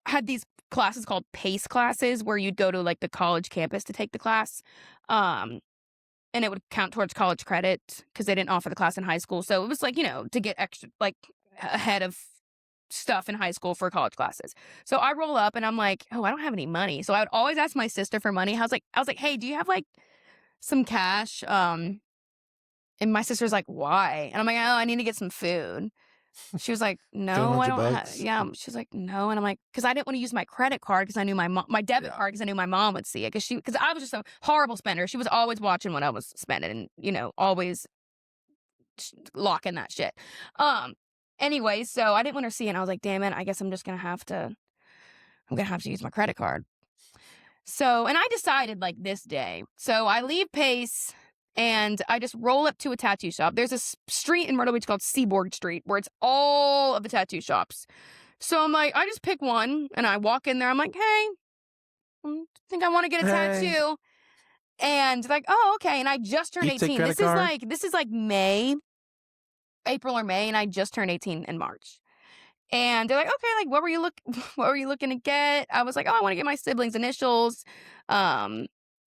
had these classes called PACE classes where you'd go to like the college campus to take the class. And it would count towards college credit because they didn't offer the class in high school. So it was like, you know, to get extra, like ahead of stuff in high school for college classes. So I roll up and I'm like, oh, I don't have any money. So I would always ask my sister for money. I was like, hey, do you have like some cash? And my sister's like, why? And I'm like, oh, I need to get some food. She was like, no, I don't have. Yeah. She was like, no. And I'm like, because I didn't want to use my credit card because I knew my debit card because I knew my mom would see it. Because I was just a horrible spender. She was always watching what I was spending and, you know, always locking that shit. Anyway, so I didn't want her to see it. And I was like, damn it, I guess I'm going to have to use my credit card. So, and I decided like this day. So I leave Pace. And I just roll up to a tattoo shop. There's a street in Myrtle Beach called Seaboard Street where it's all of the tattoo shops. So I'm like, I just pick one and I walk in there. I'm like, hey, I think I want to get a tattoo. And like, oh, okay. And I just turned 18. This is like April or May, and I just turned 18 in March. And they're like, okay, like what were you looking to get? I was like, oh, I want to get my siblings' initials.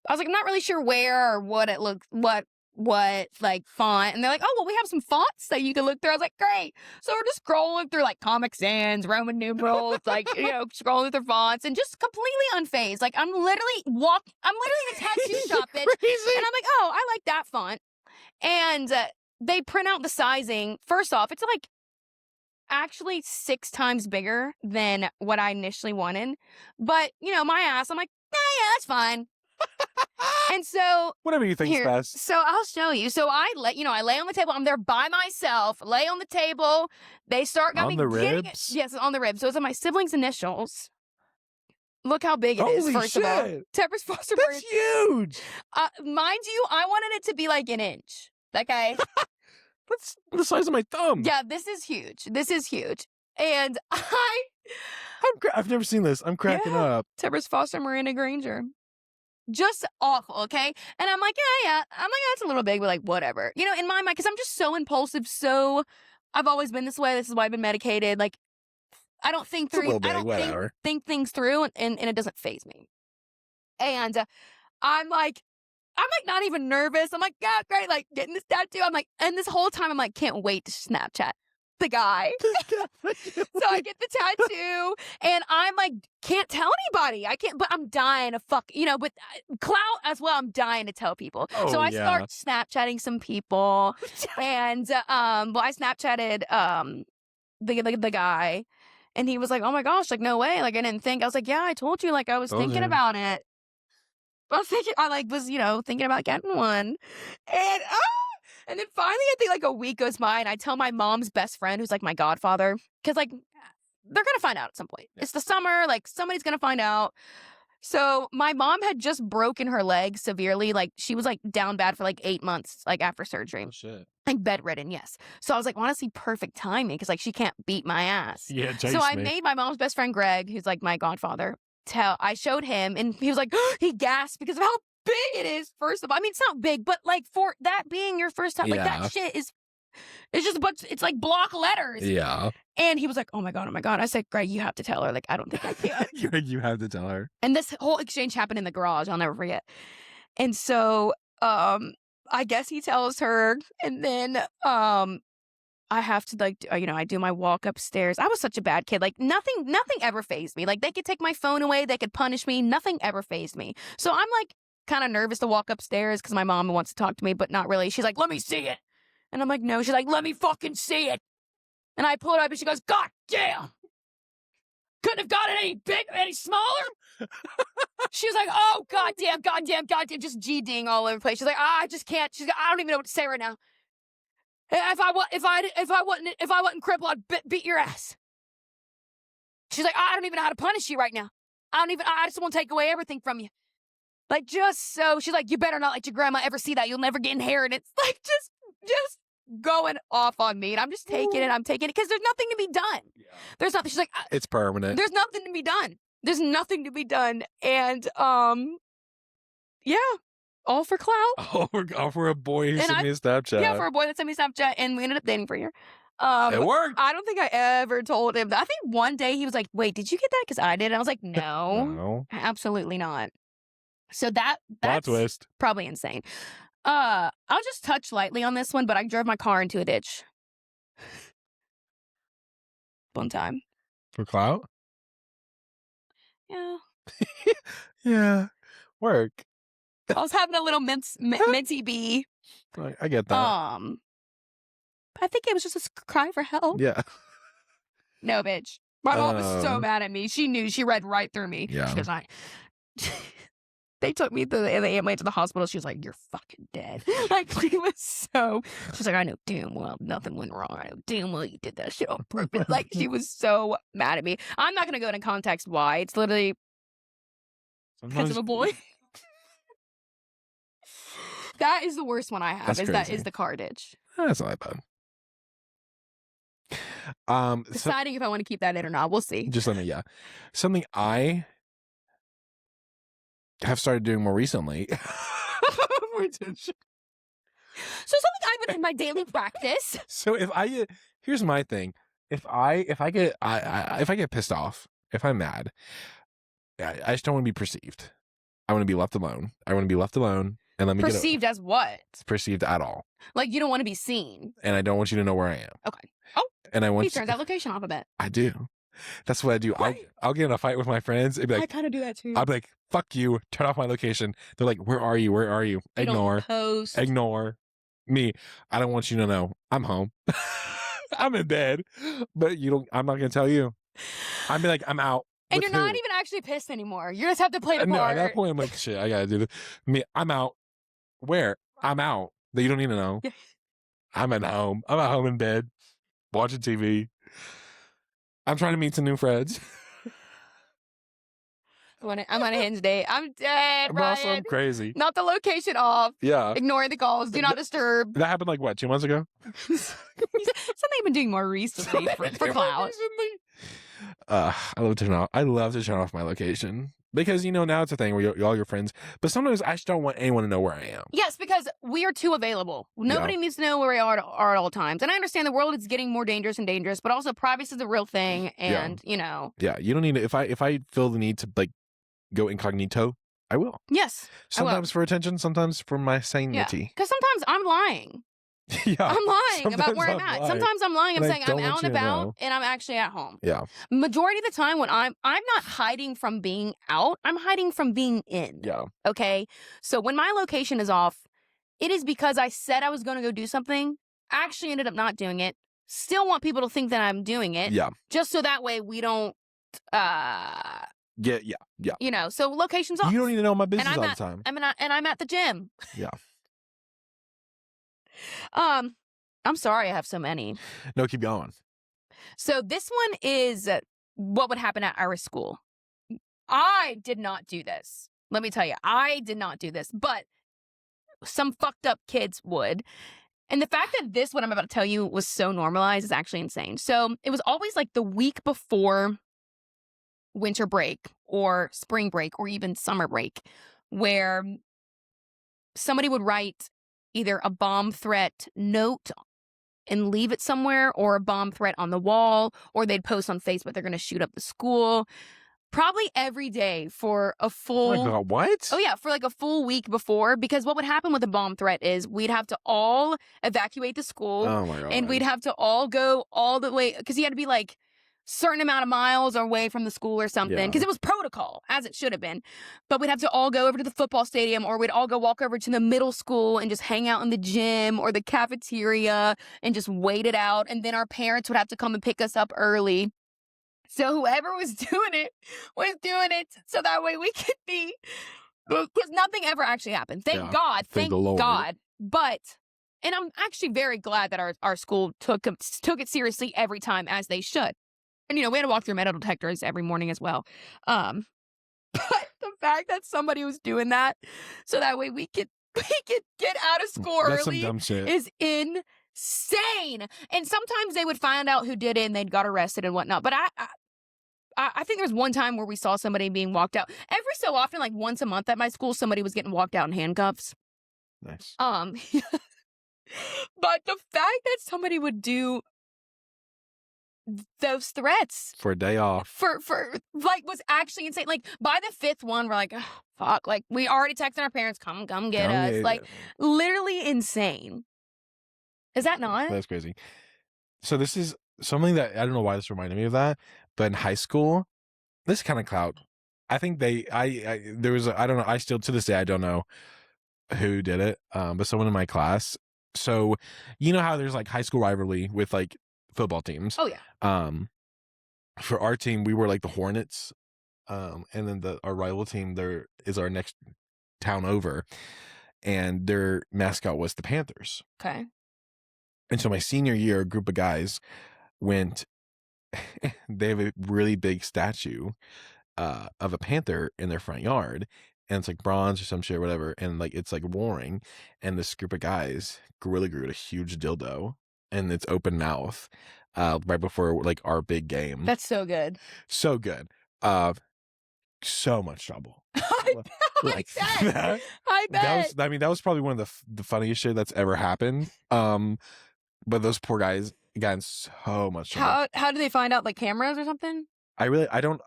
I was like, I'm not really sure where or what it looked, what like font. And they're like, oh, well, we have some fonts that you can look through. I was like, great. So we're just scrolling through like Comic Sans, Roman numerals, like, you know, scrolling through fonts and just completely unfazed. Like I'm literally in a tattoo shop, bitch. And I'm like, oh, I like that font. And they print out the sizing. First off, it's like actually 6 times bigger than what I initially wanted. But, you know, my ass, I'm like, yeah, that's fine. And so whatever you think is best. So I'll show you. So I lay on the table. I'm there by myself. Lay on the table. They start on the ribs. Yes, on the ribs. So it's on my siblings' initials. Look how big it is. First of all, Tepper's Foster. That's huge. Mind you, I wanted it to be like an inch. Okay. That's the size of my thumb. Yeah, this is huge. And I've never seen this. I'm cracking up. Tebris Foster, Miranda Granger. Just awful, okay? And I'm like, yeah. I'm like, that's a little big, but like, whatever. You know, in my mind, because I'm just so impulsive, I've always been this way. This is why I've been medicated. Like, I don't think It's a through, little big, I don't whatever. think things through, and it doesn't faze me. And I'm like not even nervous. I'm like, yeah, great, like getting this tattoo. I'm like, and this whole time I'm like, can't wait to Snapchat the guy. So I get the tattoo, and I'm like, can't tell anybody. I can't, but I'm dying to but Clout as well. I'm dying to tell people. So I start Snapchatting some people, and I Snapchatted the guy, and he was like, oh my gosh, like no way, like I didn't think. I was like, yeah, I told you, like I was thinking about it. I was thinking about getting one, and then finally I think like a week goes by, and I tell my mom's best friend, who's like my godfather, because like they're gonna find out at some point. Yeah. It's the summer, like somebody's gonna find out. So my mom had just broken her leg severely, like she was like down bad for like 8 months, like after surgery. Oh shit. Like bedridden, yes. So I was like, honestly, perfect timing, because like she can't beat my ass. Yeah, so I made my mom's best friend Greg, who's like my godfather. I showed him, and he was like, he gasped because of how big it is. First of all, I mean, it's not big, but like for that being your first time, like that shit it's just a bunch. It's like block letters. Yeah. And he was like, oh my god. I said, Greg, you have to tell her. Like, I don't think I can. Greg, you have to tell her. And this whole exchange happened in the garage. I'll never forget. And so, I guess he tells her, and then, I have to I do my walk upstairs. I was such a bad kid. Like nothing ever fazed me. Like they could take my phone away. They could punish me. Nothing ever fazed me. So I'm like kind of nervous to walk upstairs because my mom wants to talk to me, but not really. She's like, let me see it. And I'm like, no. She's like, let me fucking see it. And I pull it up, and she goes, God damn. Couldn't have gotten any smaller. She was like, oh, goddamn, just GDing all over the place. She's like, I just can't. She's like, I don't even know what to say right now. If I wasn't crippled, I'd beat your ass. She's like, I don't even know how to punish you right now. I just want to take away everything from you. Like, just so, she's like, you better not let your grandma ever see that. You'll never get inheritance. Like, just going off on me. And I'm just taking it. Because there's nothing to be done. Yeah. There's nothing. She's like, it's permanent. There's nothing to be done. And, yeah. All for clout. All for a boy who sent me a Snapchat. Yeah, for a boy that sent me a Snapchat, and we ended up dating for a year. It worked. I don't think I ever told him that. I think one day he was like, wait, did you get that? Because I did. And I was like, no, absolutely not. So that's twist. Probably insane. I'll just touch lightly on this one, but I drove my car into a ditch. One time. For clout? Yeah. Yeah. Work. I was having a little minty bee. I get that. I think it was just a cry for help. Yeah. No, bitch. My mom was so mad at me. She knew. She read right through me. Yeah. Because they took me to the ambulance to the hospital. She was like, you're fucking dead. Like, she was like, I know damn well nothing went wrong. I know damn well you did that shit on purpose. Like, she was so mad at me. I'm not going to go into context why. It's literally because of a boy. That is the worst one I have. Is the car ditch. That's not that bad. Deciding if I want to keep that in or not. We'll see. Just something I have started doing more recently. So something I've been in my daily practice. So here's my thing. If I get pissed off, if I'm mad, I just don't want to be perceived. I want to be left alone. And let me perceived as what? Perceived at all. Like you don't want to be seen. And I don't want you to know where I am. Okay. Oh. And I want he turns that location off a bit. I do. That's what I do. I'll get in a fight with my friends and be like, I kind of do that too. I'll be like, fuck you, turn off my location. They're like, where are you? Ignore. Ignore me. I don't want you to know. I'm home. I'm in bed. But I'm not gonna tell you. I'd be like, I'm out. And you're not even actually pissed anymore. You just have to play the part. No, at that point I'm like, shit, I gotta do this. I'm out. Where? I'm out. You don't need to know. I'm at home. I'm at home in bed, watching TV. I'm trying to meet some new friends. I'm on a hinge date. I'm dead, Bro, Ryan. I'm crazy. Not the location off. Yeah. Ignoring the calls. Do not disturb. That happened like what, 2 months ago? Something I've been doing more recently for Clout. I love to turn off my location because now it's a thing where all your friends. But sometimes I just don't want anyone to know where I am. Yes, because we are too available. Nobody needs to know where we are at all times. And I understand the world is getting more dangerous and dangerous, but also privacy is a real thing. And yeah, you don't need to. If I feel the need to go incognito, I will. Yes, sometimes for attention, sometimes for my sanity. Because sometimes I'm lying. Yeah, I'm lying about where I'm at. Sometimes I'm lying. I'm saying I'm out and about, and I'm actually at home. Yeah. Majority of the time, when I'm not hiding from being out. I'm hiding from being in. Yeah. Okay. So when my location is off, it is because I said I was going to go do something. Actually, ended up not doing it. Still want people to think that I'm doing it. Yeah. Just so that way we don't. Yeah. So location's off. You don't need to know my business all the time. I'm at the gym. Yeah. I'm sorry I have so many. No, keep going. So this one is what would happen at our school. I did not do this. Let me tell you, I did not do this, but some fucked up kids would. And the fact that what I'm about to tell you was so normalized is actually insane. So it was always like the week before winter break or spring break or even summer break where somebody would write either a bomb threat note and leave it somewhere or a bomb threat on the wall, or they'd post on Facebook they're going to shoot up the school. Probably every day for a full... Oh my God, what? Oh, yeah, for like a full week before. Because what would happen with a bomb threat is we'd have to all evacuate the school. Oh my God. And we'd have to all go all the way... Because you had to be like certain amount of miles away from the school or something. Because it was protocol, as it should have been. But we'd have to all go over to the football stadium, or we'd all go walk over to the middle school and just hang out in the gym or the cafeteria and just wait it out. And then our parents would have to come and pick us up early. So whoever was doing it so that way we could be, because nothing ever actually happened. Thank God. Thank God. But, and I'm actually very glad that our school took it seriously every time, as they should. And, we had to walk through metal detectors every morning as well. But the fact that somebody was doing that so that way we could get out of school early is insane. And sometimes they would find out who did it and they'd got arrested and whatnot. But I think there was one time where we saw somebody being walked out. Every so often, like once a month at my school, somebody was getting walked out in handcuffs. Nice. But the fact that somebody would do those threats for a day off for was actually insane. Like by the fifth one, we're like, oh, fuck. Like we already texted our parents, come get us. Like literally insane. Is that not? That's crazy. So this is something that I don't know why this reminded me of that, but in high school, this kind of clout. I think there was I don't know. I still to this day I don't know who did it, but someone in my class. So you know how there's like high school rivalry with like football teams. Oh yeah. For our team, we were like the Hornets, and then our rival team there is our next town over, and their mascot was the Panthers. Okay. And so my senior year, a group of guys went. They have a really big statue of a panther in their front yard, and it's like bronze or some shit or whatever, and like it's like roaring, and this group of guys gorilla glued a huge dildo and its open mouth right before like our big game. That's so good. So good. So much trouble. I bet. That was probably one of the funniest shit that's ever happened. But those poor guys got in so much trouble. How do they find out? Like cameras or something? I really don't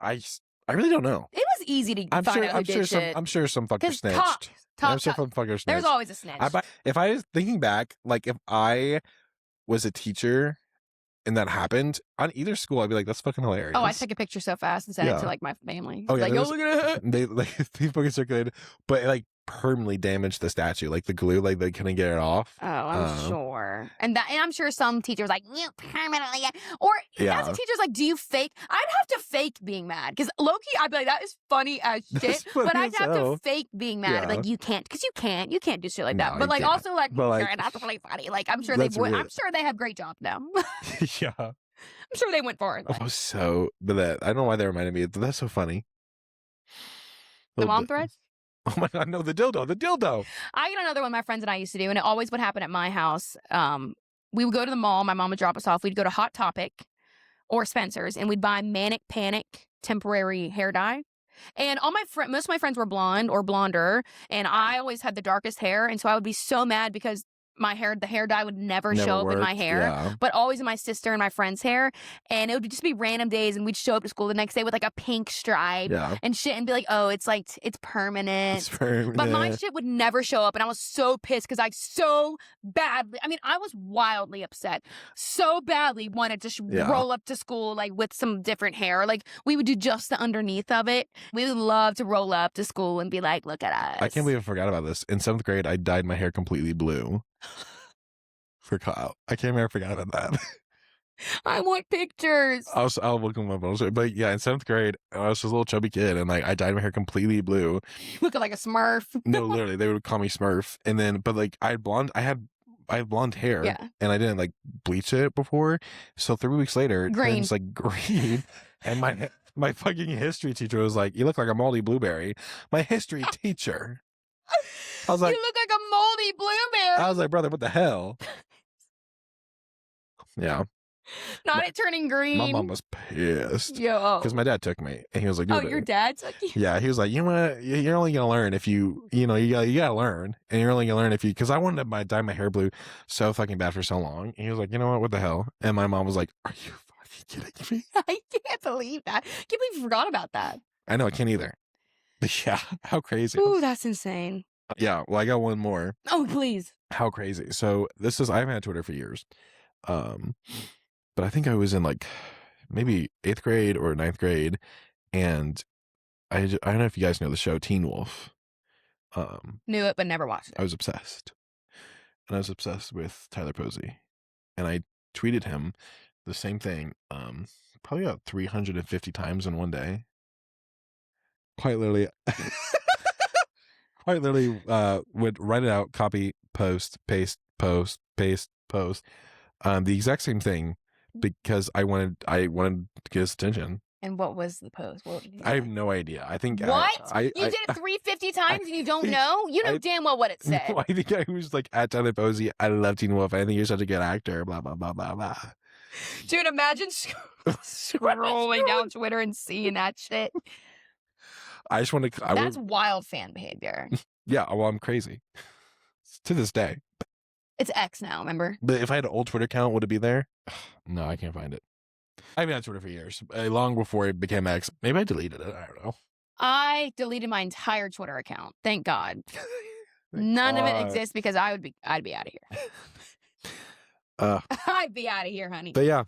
know. It was easy to find out who did shit. I'm sure some fucker snitched. I'm sure some fucker snitched. There's always a snitch. If I was thinking back, like if I was a teacher and that happened on either school, I'd be like, that's fucking hilarious. Oh, I take a picture so fast and send it to like my family. Oh yeah, like, yo, look at it. They like they fucking circulated, but it, like permanently damaged the statue. Like the glue, like they couldn't get it off. Oh, I'm sure. And I'm sure some teachers like you permanently, or as a teacher's like, do you fake? I'd have to fake being mad because low-key, I'd be like, that is funny as shit. But I'd have to fake being mad. Like you can't, because you can't do shit like that. But like also like, sure, that's really funny. Like I'm sure I'm sure they have great jobs now. Yeah. I'm sure they went for it. Oh, so but I don't know why they reminded me. But that's so funny. The mom threats? Oh my God, no, the dildo. I got another one my friends and I used to do, and it always would happen at my house. We would go to the mall. My mom would drop us off. We'd go to Hot Topic, or Spencer's, and we'd buy Manic Panic temporary hair dye. And all most of my friends were blonde or blonder, and I always had the darkest hair, and so I would be so mad because the hair dye would never show up in my worked, hair, yeah. but always in my sister and my friend's hair. And it would just be random days, and we'd show up to school the next day with like a pink stripe Yeah. and shit, and be like, oh, it's permanent. It's permanent. But my shit would never show up, and I was so pissed because I was wildly upset. So badly wanted to roll up to school like with some different hair. Like we would do just the underneath of it. We would love to roll up to school and be like, look at us. I can't believe I forgot about this. In 7th grade, I dyed my hair completely blue for Clout. I can't believe I forgot about that. I want pictures. I'll look them up. But yeah, in 7th grade, I was just a little chubby kid, and like I dyed my hair completely blue. Looking like a Smurf. No, literally, they would call me Smurf. And then, but like I had blonde hair, Yeah. and I didn't like bleach it before. So 3 weeks later, it Green. turns like green. And my fucking history teacher was like, "You look like a moldy blueberry." My history teacher. I was like, you look like a moldy blueberry. I was like, brother, what the hell? Yeah. Not it turning green. My mom was pissed. Yo. Because my dad took me, and he was like, Oh, your dad took you? Yeah, he was like, you're only gonna learn if you gotta learn, and you're only gonna learn if you, because I wanted to dye my hair blue so fucking bad for so long, and he was like, you know what the hell? And my mom was like, are you fucking kidding me? I can't believe that. I can't believe you forgot about that. I know, I can't either. But yeah, how crazy. Ooh, that's insane. Yeah, well, I got one more. Oh, please. How crazy. So I haven't had Twitter for years. But I think I was in like maybe 8th grade or 9th grade, and I don't know if you guys know the show Teen Wolf. Knew it, but never watched it. I was obsessed. And I was obsessed with Tyler Posey. And I tweeted him the same thing probably about 350 times in one day. Quite literally would write it out, copy, post, paste, post, paste, post. The exact same thing, because I wanted to get his attention. And what was the post? What did you I say? have no idea. I think What? you did it 350 times and you don't know? You know damn well what it said. No, I think I was like, at Tyler Posey, I love Teen Wolf. I think you're such a good actor. Blah blah blah blah blah. Dude, imagine scrolling down Twitter and seeing that shit. I just want to. That's wild fan behavior. Yeah, well, I'm crazy to this day. It's X now, remember? But if I had an old Twitter account, would it be there? No, I can't find it. I haven't had Twitter for years, long before it became X. Maybe I deleted it. I don't know. I deleted my entire Twitter account. Thank God. None of it exists because I'd be out of here. I'd be out of here, honey. But yeah,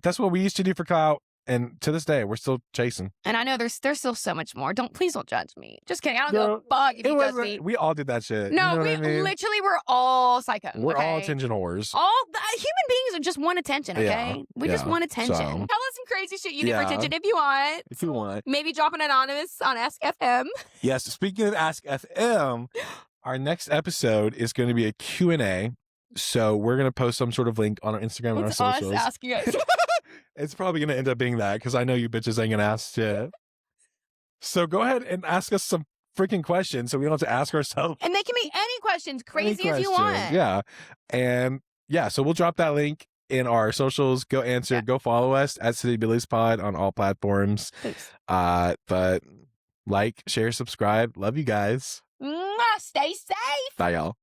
that's what we used to do for Clout. And to this day, we're still chasing. And I know there's still so much more. Please don't judge me. Just kidding. I don't give a fuck if you judge me. We all did that shit. No, you know we what I mean? literally we're all psycho. We're all okay? attention whores. Human beings are just want attention, okay? Yeah, we just want attention. so- Tell us some crazy shit you do for attention if you want. If you want. Maybe drop an anonymous on Ask FM. Yes, speaking of Ask FM, our next episode is going to be a Q&A. So we're going to post some sort of link on our Instagram and our It's socials. us asking us. It's probably going to end up being that, because I know you bitches ain't going to ask shit. So go ahead and ask us some freaking questions so we don't have to ask ourselves. And they can be any questions, crazy any as you question. want. Yeah. And yeah, so we'll drop that link in our socials. Go answer. Yeah. Go follow us at City Billies Pod on all platforms. Thanks. But like, share, subscribe. Love you guys. Mwah, stay safe. Bye, y'all.